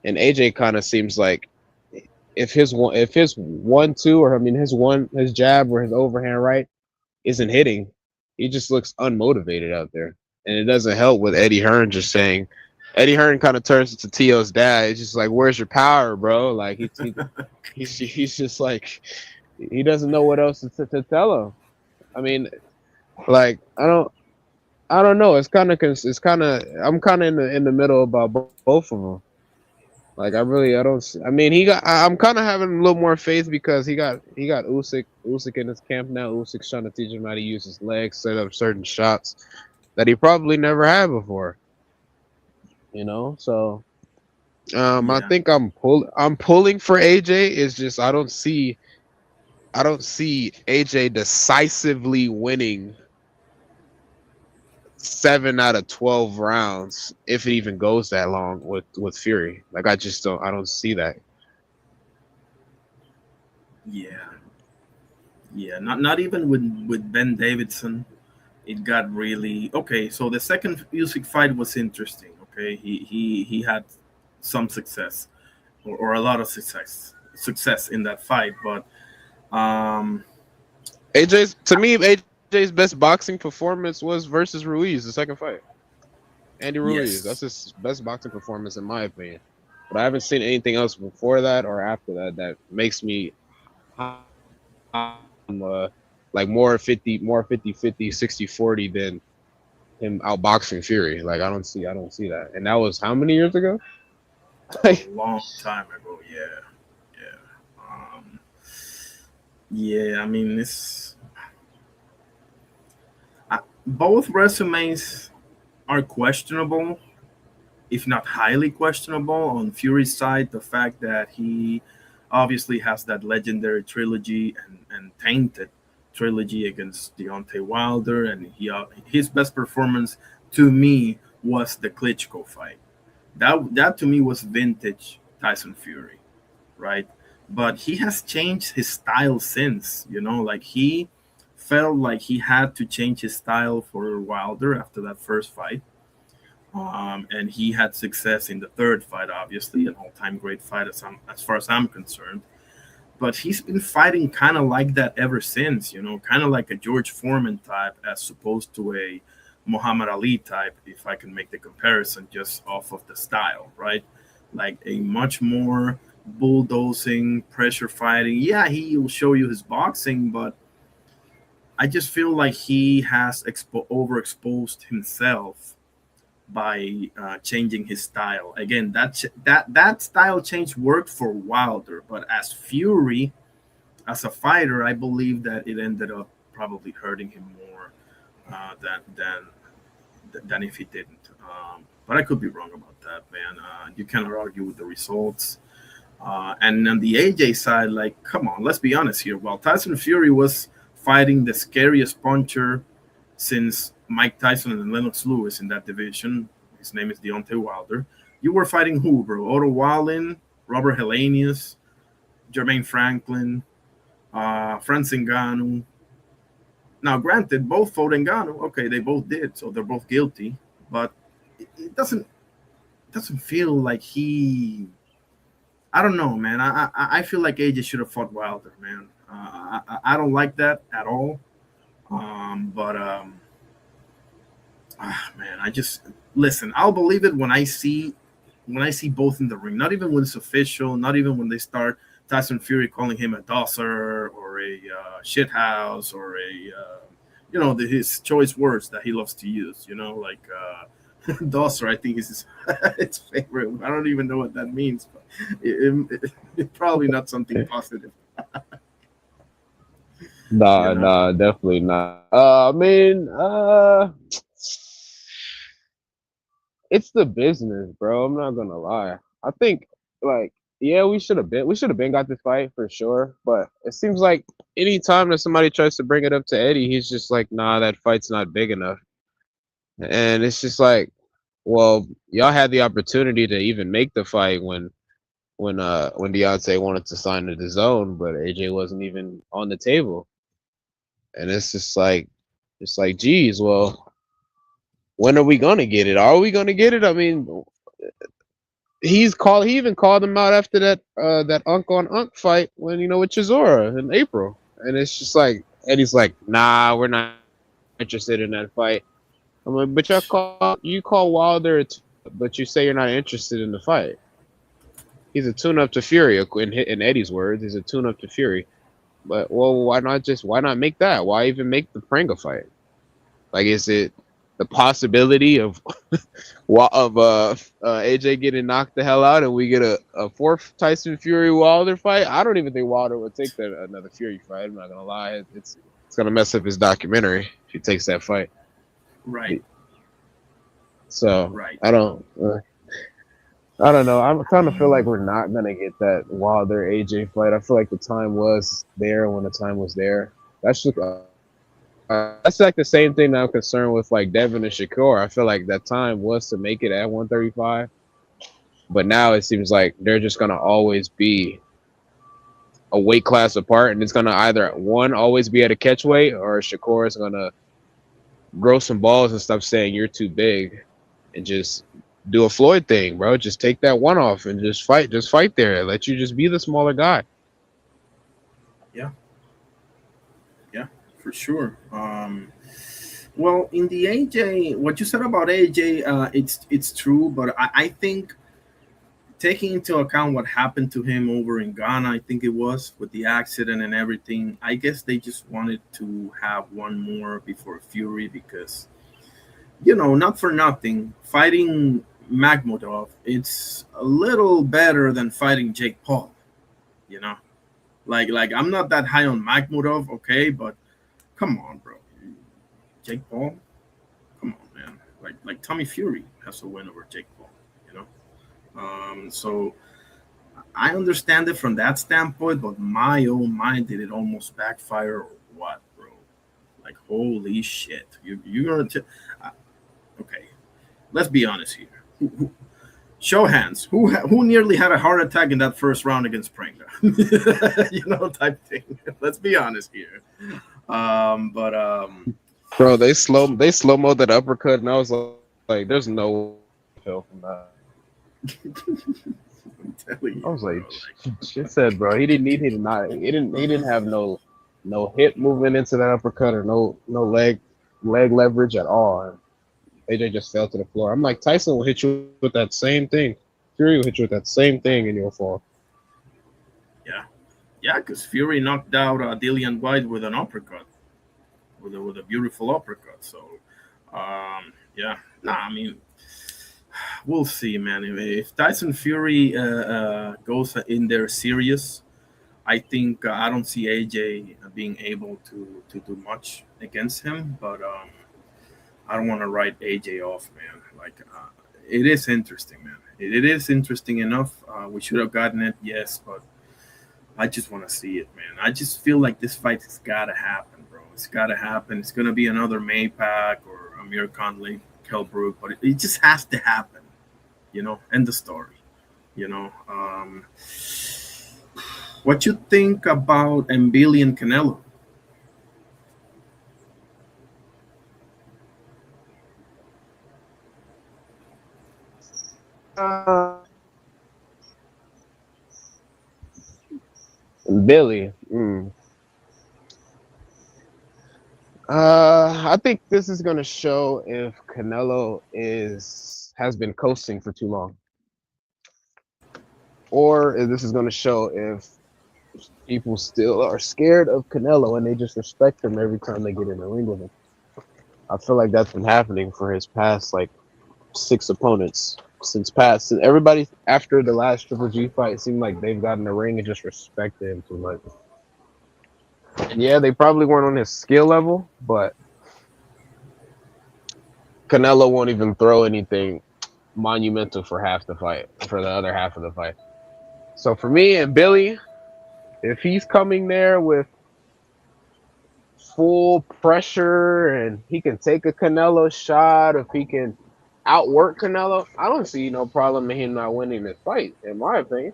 S4: And AJ kind of seems like if his 1-2, or I mean his jab or his overhand right isn't hitting, he just looks unmotivated out there. And it doesn't help with Eddie Hearn just saying. Eddie Hearn kind of turns into Tio's dad. It's just like, where's your power, bro? Like he's just like he doesn't know what else to tell him. I mean, like I don't know. It's kind of I'm kind of in the middle about both of them. Like I don't. I mean, I'm kind of having a little more faith because he got Usyk in his camp now. Usyk's trying to teach him how to use his legs, set up certain shots that he probably never had before. So I
S1: Yeah,
S4: think I'm pulling for AJ. Is just I don't see AJ decisively winning 7 out of 12 rounds if it even goes that long with Fury. Like I don't see that.
S1: yeah, yeah. Not even with Ben Davidson, it got really okay. So the second music fight was interesting. Okay, he had some success, or a lot of success in that fight, but um,
S4: AJ's best boxing performance was versus Ruiz, the second fight. Andy Ruiz. That's
S1: yes,
S4: his best boxing performance in my opinion. But I haven't seen anything else before that or after that makes me like more 50-50, 60-40 than him outboxing Fury. Like I don't see that. And that was how many years ago?
S1: a
S4: Like
S1: long time ago. Yeah, yeah, yeah. I mean, both resumes are questionable, if not highly questionable. On Fury's side, the fact that he obviously has that legendary trilogy and tainted trilogy against Deontay Wilder, and his best performance to me was the Klitschko fight. That to me was vintage Tyson Fury, right? But he has changed his style since, like he felt like he had to change his style for Wilder after that first fight. And he had success in the third fight, obviously, an all-time great fight as far as I'm concerned. But he's been fighting kind of like that ever since, kind of like a George Foreman type, as opposed to a Muhammad Ali type, if I can make the comparison just off of the style, right? Like a much more bulldozing, pressure fighting. Yeah, he will show you his boxing, but I just feel like he has overexposed himself by changing his style. Again, that style change worked for Wilder, but as Fury, as a fighter, I believe that it ended up probably hurting him more than if he didn't. But I could be wrong about that, man. You cannot argue with the results. And on the AJ side, like, come on, let's be honest here. While Tyson Fury was fighting the scariest puncher since Mike Tyson and Lennox Lewis in that division, his name is Deontay Wilder. You were fighting who, bro? Otto Wallin, Robert Helenius, Jermaine Franklin, Franz Ngannou. Now, granted, both fought Ngannou. Okay, they both did, so they're both guilty. But it doesn't feel like he. I don't know, man. I feel like AJ should have fought Wilder, man. I don't like that at all. But man, I just listen. I'll believe it when I see both in the ring. Not even when it's official. Not even when they start Tyson Fury calling him a dosser or a shithouse or a his choice words that he loves to use. Like dosser. I think is his favorite. I don't even know what that means, but it's probably not something positive. You
S4: nah,
S1: know.
S4: nah, definitely not. I mean, it's the business, bro. I'm not gonna lie. I think like yeah, we should have been got this fight for sure. But it seems like anytime that somebody tries to bring it up to Eddie, he's just like, nah, that fight's not big enough. And it's just like, well, y'all had the opportunity to even make the fight when Deontay wanted to sign to the zone, but AJ wasn't even on the table. And it's like, geez, well, when are we gonna get it? Are we gonna get it? I mean, he even called him out after that Unk on Unk fight when with Chisora in April. And it's just like Eddie's like, nah, we're not interested in that fight. I'm like, but you call Wilder, but you say you're not interested in the fight. He's a tune up to Fury, in Eddie's words. He's a tune up to Fury. But well, why not make that? Why even make the Pringa fight? Like, is it the possibility of AJ getting knocked the hell out and we get a fourth Tyson Fury Wilder fight? I don't even think Wilder would take another Fury fight. I'm not gonna lie, it's gonna mess up his documentary if he takes that fight.
S1: Right.
S4: So
S1: Right.
S4: I don't know. I'm kind of feel like we're not gonna get that Wilder AJ fight. I feel like the time was there when the time was there. That's like the same thing that I'm concerned with, like Devin and Shakur. I feel like that time was to make it at 135, but now it seems like they're just gonna always be a weight class apart, and it's gonna either one always be at a catch weight, or Shakur is gonna grow some balls and stop saying you're too big, and just do a Floyd thing, bro. Just take that one off and just fight there. Let you just be the smaller guy.
S1: Yeah. Yeah, for sure. Well, in the AJ, what you said about AJ, it's true, but I think taking into account what happened to him over in Ghana, I think it was with the accident and everything. I guess they just wanted to have one more before Fury because, not for nothing, fighting Magmudov, it's a little better than fighting Jake Paul. You know, like I'm not that high on Magmudov, okay, but come on, bro, Jake Paul, come on, man. Like Tommy Fury has to win over Jake Paul. You know. So I understand it from that standpoint, but my oh my, did it almost backfire or what, bro? Like holy shit! You're gonna okay? Let's be honest here. Show hands. Who nearly had a heart attack in that first round against Pringa? Type thing. Let's be honest here. But
S4: Bro, they slow mo that uppercut, and I was like, there's no fell from that.
S1: I'm telling
S4: I
S1: you,
S4: was like,
S1: bro,
S4: shit said, bro, he didn't have no hip movement into that uppercut or no leg leverage at all. And AJ just fell to the floor. I'm like, Tyson will hit you with that same thing. Fury will hit you with that same thing, and you'll fall.
S1: yeah, yeah, because Fury knocked out Dillian White with an uppercut, with a beautiful uppercut. So, yeah, nah, I mean, we'll see, man. If Tyson Fury goes in there serious, I think I don't see AJ being able to do much against him. But I don't want to write AJ off, man. Like it is interesting, man. It is interesting enough. We should have gotten it, yes, but I just want to see it, man. I just feel like this fight has got to happen, bro. It's got to happen. It's gonna be another Maypac or Amir Khan Lee Kelbrook, but it just has to happen, End the story, you know. What you think about Mbili and Canelo?
S4: Uh, Billy. I think this is gonna show if Canelo has been coasting for too long, or if this is gonna show if people still are scared of Canelo and they just respect him every time they get in the ring with him. I feel like that's been happening for his past like 6 opponents since everybody after the last Triple G fight seemed like they've gotten in the ring and just respected him too much. And yeah, they probably weren't on his skill level, but Canelo won't even throw anything monumental for the other half of the fight. So for me and Billy, if he's coming there with full pressure and he can take a Canelo shot, if he can outwork Canelo, I don't see no problem in him not winning this fight. In my opinion,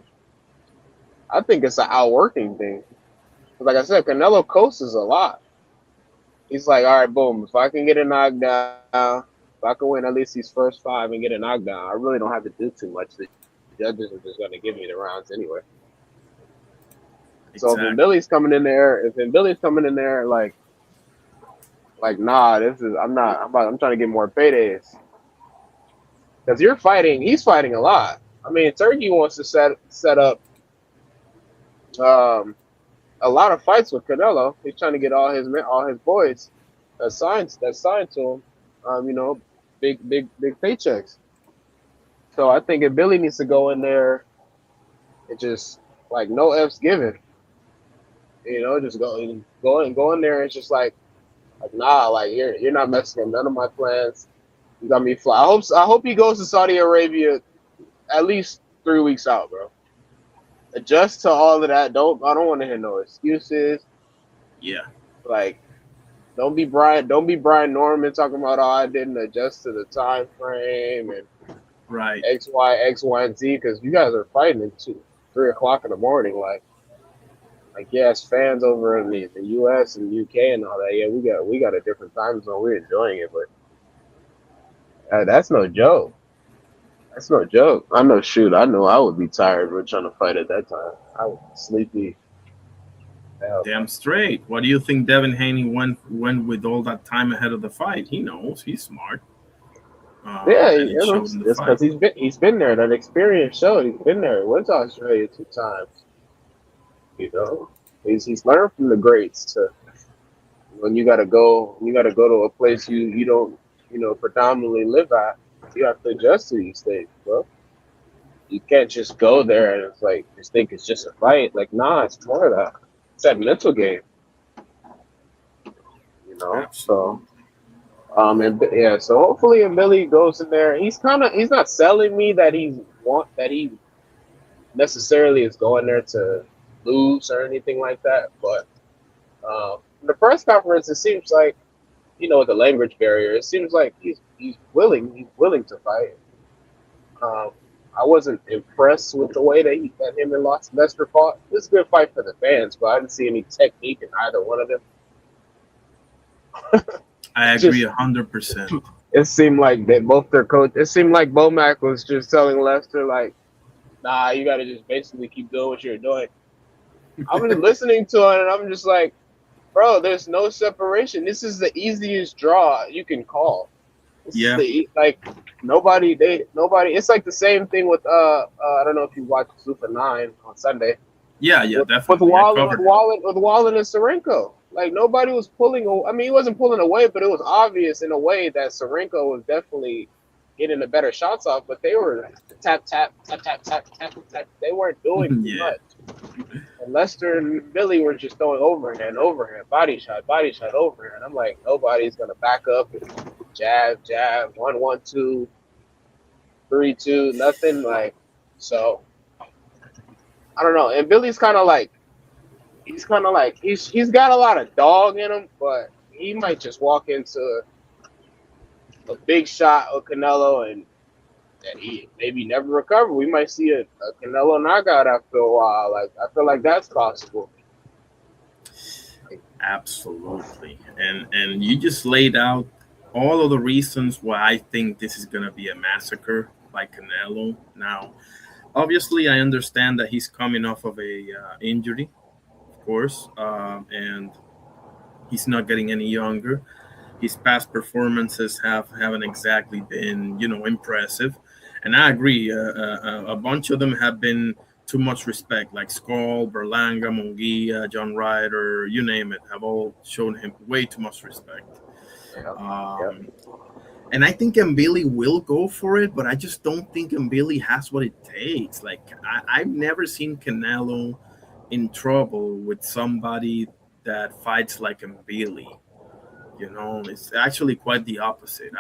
S4: I think it's an outworking thing. Like I said, Canelo coasts a lot. He's like, all right, boom. If I can get a knockdown, if I can win at least these first five and get a knockdown, I really don't have to do too much. The judges are just going to give me the rounds anyway. So
S1: Exactly.
S4: if Billy's coming in there like nah, this is I'm trying to get more paydays because he's fighting a lot. I mean, Turkey wants to set up um, a lot of fights with Canelo. He's trying to get all his boys that signed to him. Big paychecks. So I think if Billy needs to go in there and just like no F's given, just go in there and just like nah, like you're not messing up none of my plans. You got me fly. I hope he goes to Saudi Arabia at least 3 weeks out, bro. Adjust to all of that. I don't want to hear no excuses.
S1: Yeah.
S4: Like don't be Brian Norman talking about I didn't adjust to the time frame and
S1: Right.
S4: X, Y, and Z because you guys are fighting at 3 o'clock in the morning. Like yes, fans over in the US and UK and all that. Yeah, we got a different time zone. We're enjoying it, but that's no joke. That's no joke. I know. Shoot, I know I would be tired. We're trying to fight at that time. I would be sleepy. Hell,
S1: Damn straight. What do you think Devin Haney went with all that time ahead of the fight? He knows. He's smart.
S4: yeah,
S1: And it showed in the
S4: it's
S1: fight.
S4: because he's been there. That experience showed he's been there. He went to Australia 2 times. You know, he's learned from the greats. To when you gotta go to a place you don't predominantly live at. You have to adjust to these things, bro. You can't just go there and it's like just think it's just a fight. Like, nah, it's more of that. It's that mental game, you know. So,
S1: Absolutely.
S4: and yeah, so hopefully, if Billy goes in there, he's not selling me that he necessarily is going there to lose or anything like that. But in the press conference, it seems like with the language barrier, it seems like he's willing to fight. Um, I wasn't impressed with the way that him and Lester fought. It was a good fight for the fans, but I didn't see any technique in either one of them.
S1: I agree
S4: Just
S1: 100%.
S4: it seemed like that both their coach. It seemed like Bomac was just telling Lester like, "Nah, you got to just basically keep doing what you're doing." I was listening to it, and I'm just like, "Bro, there's no separation. This is the easiest draw you can call. This is
S1: Yeah.
S4: like nobody. It's like the same thing with I don't know if you watched Super 9 on Sunday
S1: Yeah,
S4: with
S1: definitely. I
S4: Wallen
S1: covered it.
S4: with Wallen and Serenko. Like nobody was pulling. I mean, he wasn't pulling away, but it was obvious in a way that Serenko was definitely getting the better shots off. But they were tap tap tap tap tap tap tap. They weren't doing too
S1: Yeah.
S4: much. And Lester and Billy were just throwing overhand, body shot, overhand. I'm like, nobody's gonna back up and jab, 1-1-2, 3-2, nothing like. So I don't know. And Billy's he's got a lot of dog in him, but he might just walk into a big shot with Canelo and he maybe never recover. We might see a Canelo knockout after a while. Like I feel like that's possible.
S1: Absolutely. And you just laid out all of the reasons why I think this is going to be a massacre by Canelo. Now, obviously, I understand that he's coming off of a injury, of course, and he's not getting any younger. His past performances haven't exactly been, impressive, and I agree. A bunch of them have been too much respect, like Skull, Berlanga, Munguia, John Ryder, you name it, have all shown him way too much respect.
S4: Yeah, yeah.
S1: Um, and I think Mbili will go for it, but I just don't think Mbili has what it takes. Like I've never seen Canelo in trouble with somebody that fights like Mbili. It's actually quite the opposite.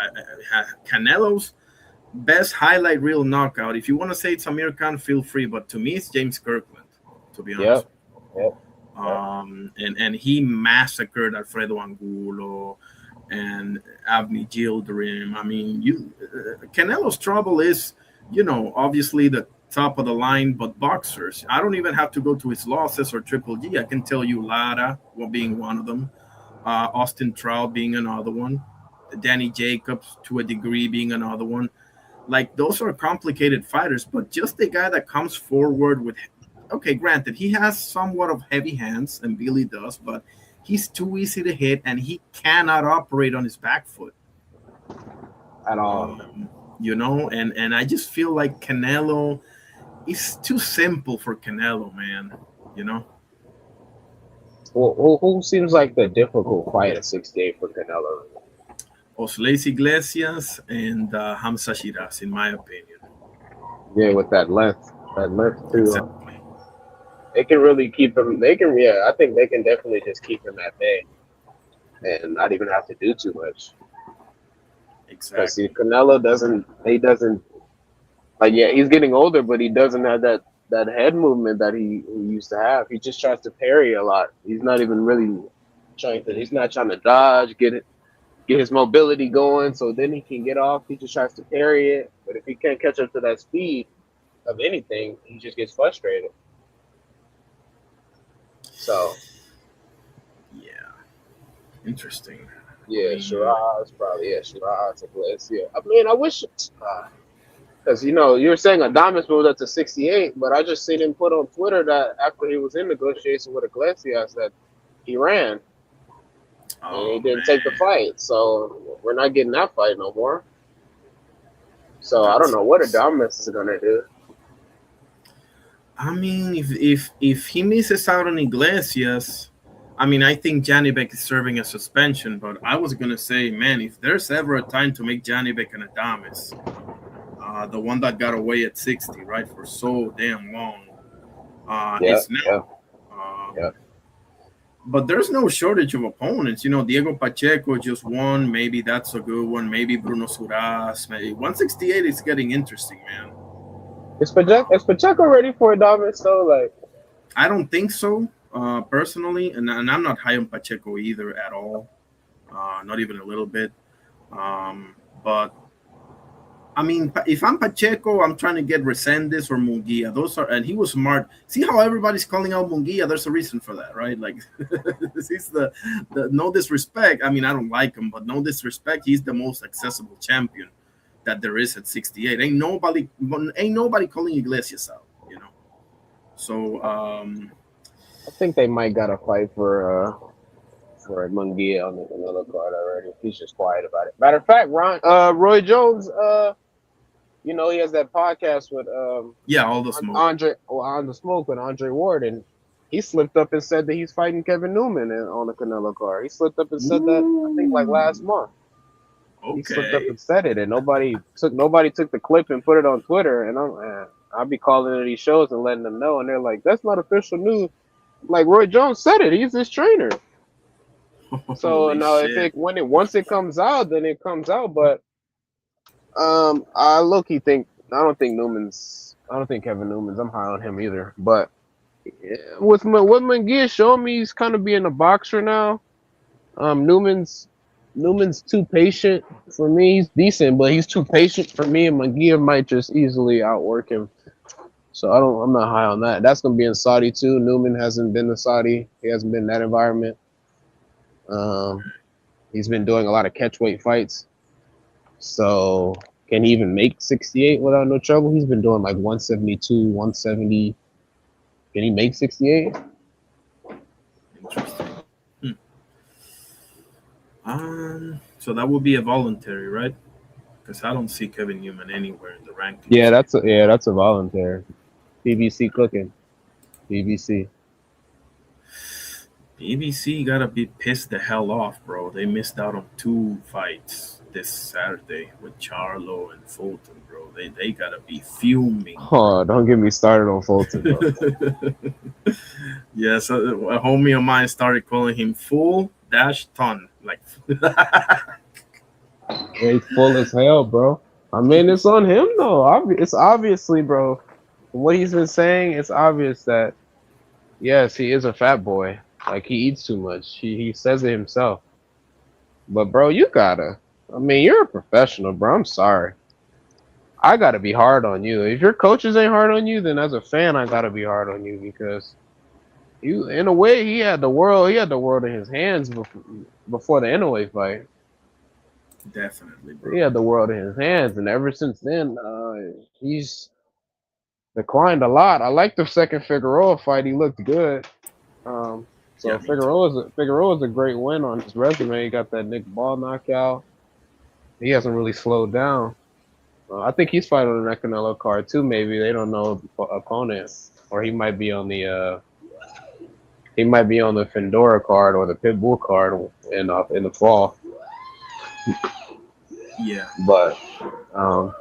S1: Canelo's best highlight reel knockout. If you want to say it's Amir Khan, feel free. But to me, it's James Kirkland. To be honest.
S4: Yep. Yep.
S1: And he massacred Alfredo Angulo and Avni Gildirim. I mean, Canelo's trouble is, obviously the top of the line, but boxers. I don't even have to go to his losses or Triple G. I can tell you Lara being one of them, Austin Trout being another one, Danny Jacobs to a degree being another one. Like those are complicated fighters, but just a guy that comes forward with, okay, granted, he has somewhat of heavy hands, and Billy does, but he's too easy to hit, and he cannot operate on his back foot
S4: at all.
S1: And I just feel like Canelo is too simple for Canelo, man. You know.
S4: Well, who seems like the difficult fight at 68 for Canelo?
S1: Osleis Iglesias and Hamza Shiraz, in my opinion.
S4: Yeah, with that length too.
S1: Exactly.
S4: They can really keep him. I think they can definitely just keep him at bay, and not even have to do too much.
S1: Exactly.
S4: See, Canelo doesn't. He doesn't. Like, yeah, he's getting older, but he doesn't have that head movement that he used to have. He just tries to parry a lot. He's not even really trying to. He's not trying to dodge, get his mobility going, so then he can get off. He just tries to parry it, but if he can't catch up to that speed of anything, he just gets frustrated. So,
S1: yeah, interesting.
S4: Yeah, Shiraz probably. Yeah, Shiraz, Iglesias. I mean, I wish, because you were saying Adames moved up to 68, but I just seen him put on Twitter that after he was in negotiation with Iglesias that he ran. And he didn't take the fight, so we're not getting that fight no more. So I don't know what Adames is gonna do.
S1: I mean, if he misses out on Iglesias, I mean, I think Janibek is serving a suspension. But I was gonna say, man, if there's ever a time to make Janibek an Adames, the one that got away at 60, right, for so damn long, it's now.
S4: Yeah.
S1: But there's no shortage of opponents. Diego Pacheco just won. Maybe that's a good one. Maybe Bruno Suras. Maybe 168 is getting interesting, man.
S4: Is Pacheco ready for Adames though? Like,
S1: I don't think so, personally, and I'm not high on Pacheco either at all, not even a little bit. But I mean, if I'm Pacheco, I'm trying to get Resendez or Munguia. And he was smart. See how everybody's calling out Munguia? There's a reason for that, right? Like, he's the no disrespect. I mean, I don't like him, but no disrespect. He's the most accessible champion that there is at 68. Ain't nobody calling Iglesias out, So
S4: I think they might got a fight for Munguia on another card already. He's just quiet about it. Matter of fact, Roy Jones, he has that podcast with
S1: all the smoke.
S4: on the smoke with Andre Ward, and he slipped up and said that he's fighting Kevin Newman on the Canelo card. He slipped up and said that, I think, like last month.
S1: Okay.
S4: He slipped up and said it, and nobody took the clip and put it on Twitter. And I'll be calling to these shows and letting them know, and they're like, "That's not official news." Like, Roy Jones said it. He's his trainer. So now, once it comes out, then it comes out. But I low-key think I don't think Kevin Newman's. I'm high on him either. But with what Munguia showing me, he's kind of being a boxer now. Newman's too patient for me. He's decent, but he's too patient for me, and Munguia might just easily outwork him. So I'm not high on that. That's gonna be in Saudi too. Newman hasn't been to Saudi. He hasn't been in that environment. He's been doing a lot of catchweight fights. So can he even make 68 without no trouble? He's been doing like 172, 170. Can he make 68?
S1: Interesting. So that would be a voluntary, right? Because I don't see Kevin Newman anywhere in the rankings.
S4: Yeah, that's a voluntary. BBC cooking. BBC
S1: gotta be pissed the hell off, bro. They missed out on 2 fights this Saturday with Charlo and Fulton, bro. They gotta be fuming.
S4: Oh, don't get me started on Fulton, bro.
S1: Yeah, so a homie of mine started calling him full-ton. Like,
S4: he's full as hell, bro. I mean, it's on him though. It's obviously, bro. From what he's been saying, it's obvious that Yes, he is a fat boy. Like he eats too much. He says it himself. But bro, you gotta. I mean, you're a professional, bro. I'm sorry. I gotta be hard on you. If your coaches ain't hard on you, then as a fan, I gotta be hard on you because you, in a way, he had the world. He had the world in his hands before the Inoue fight.
S1: Definitely,
S4: He
S1: bro.
S4: had the world in his hands, and ever since then, he's declined a lot. I like the second Figueroa fight. He looked good.
S1: Yeah,
S4: So
S1: me too.
S4: Figueroa is a great win on his resume. He got that Nick Ball knockout. He hasn't really slowed down. I think he's fighting on the Canelo card too. Maybe they don't know the opponent, or he might be on the Fedora card or the Pitbull card in the fall.
S1: Yeah.
S4: But um,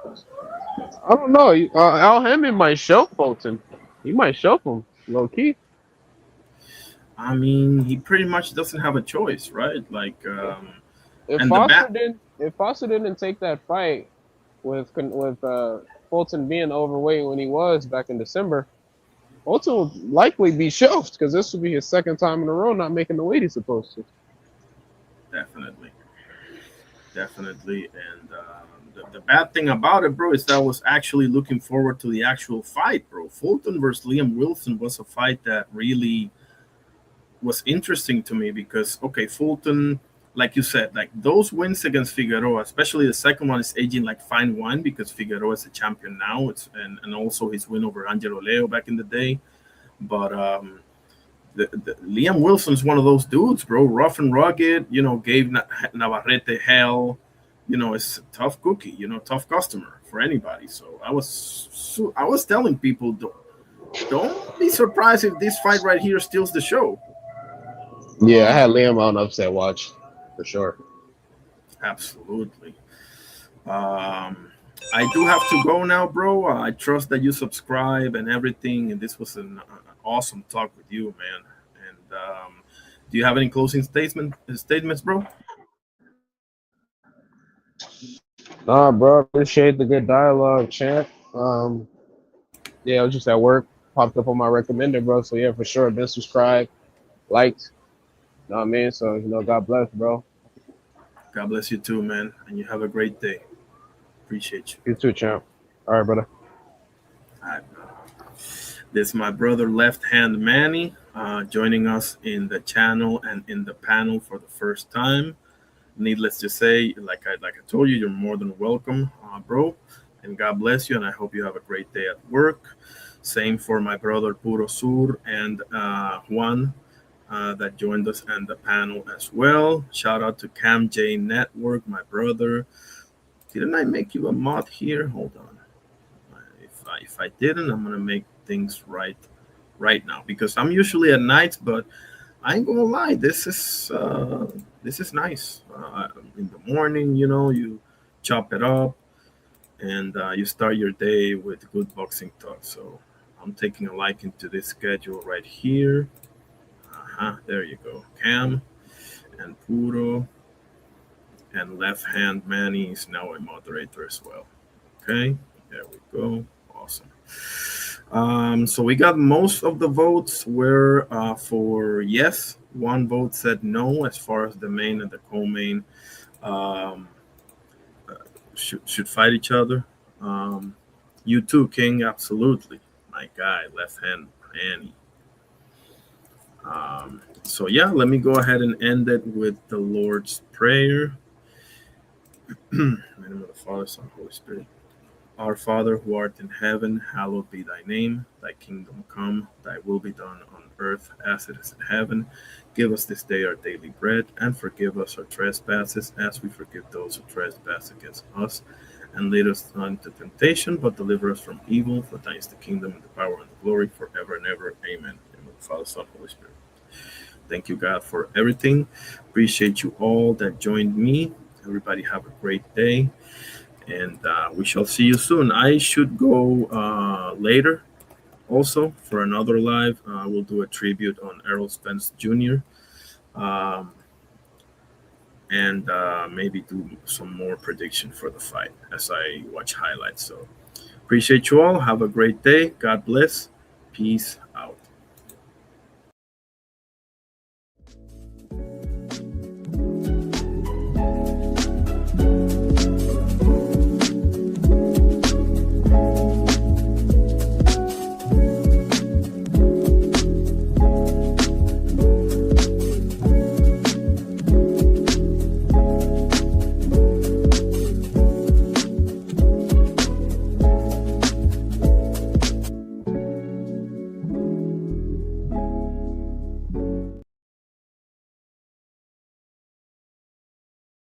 S4: I don't know. Al Hammond might show Fulton. He might show him low key.
S1: I mean, he pretty much doesn't have a choice, right? Like,
S4: If
S1: and the
S4: Foster
S1: bat.
S4: didn't, if Foster didn't take that fight with Fulton being overweight when he was back in December, Fulton would likely be shelved because this would be his second time in a row not making the weight he's supposed to.
S1: Definitely, definitely. And the bad thing about it, bro, is that I was actually looking forward to the actual fight, bro. Fulton versus Liam Wilson was a fight that really was interesting to me because, okay, Fulton, like you said, like those wins against Figueroa, especially the second one, is aging like fine wine because Figueroa is a champion now. And also his win over Angelo Leo back in the day. But the Liam Wilson's one of those dudes, bro. Rough and rugged, gave Navarrete hell. It's a tough cookie, tough customer for anybody. So I was telling people, don't be surprised if this fight right here steals the show.
S4: Yeah, I had Liam on upset watch for sure.
S1: Absolutely. Um, I do have to go now, bro. I trust that you subscribe and everything. And this was an awesome talk with you, man. And do you have any closing statements, bro?
S4: Nah, bro, appreciate the good dialogue, champ. Yeah, I was just at work, popped up on my recommended, bro. So yeah, for sure, been subscribed, liked. Know what I mean? So God bless, bro.
S1: God bless you too, man. And you have a great day. Appreciate you.
S4: You too, champ. All right, brother.
S1: All right. This is my brother, Left Hand Manny, joining us in the channel and in the panel for the first time. Needless to say, like I told you, you're more than welcome, bro. And God bless you. And I hope you have a great day at work. Same for my brother Puro Sur and Juan that joined us and the panel as well. Shout out to Cam J Network, my brother. Didn't I make you a mod here? Hold on. If I didn't, I'm gonna make things right now because I'm usually at nights, but I ain't gonna lie. This is nice. In the morning, you chop it up and you start your day with good boxing talk. So I'm taking a liking to this schedule right here. There you go, Cam and Puro and Left Hand Manny is now a moderator as well. Okay, there we go. Awesome. So we got most of the votes were for yes. One vote said no as far as the main and the co-main um, should fight each other. You too, King. Absolutely. My guy, Left Hand Manny. So yeah, let me go ahead and end it with the Lord's Prayer. In the name of the Father, Son, Holy Spirit. Our Father who art in heaven, hallowed be thy name. Thy kingdom come, thy will be done on earth as it is in heaven. Give us this day our daily bread, and forgive us our trespasses as we forgive those who trespass against us. And lead us not into temptation, but deliver us from evil. For thine is the kingdom, and the power, and the glory forever and ever. Amen. In the name of the Father, Son, Holy Spirit. Thank you, God, for everything. Appreciate you all that joined me. Everybody have a great day. And we shall see you soon. I should go later also for another live. We'll do a tribute on Errol Spence Jr. Um, and maybe do some more prediction for the fight as I watch highlights. So appreciate you all. Have a great day. God bless. Peace.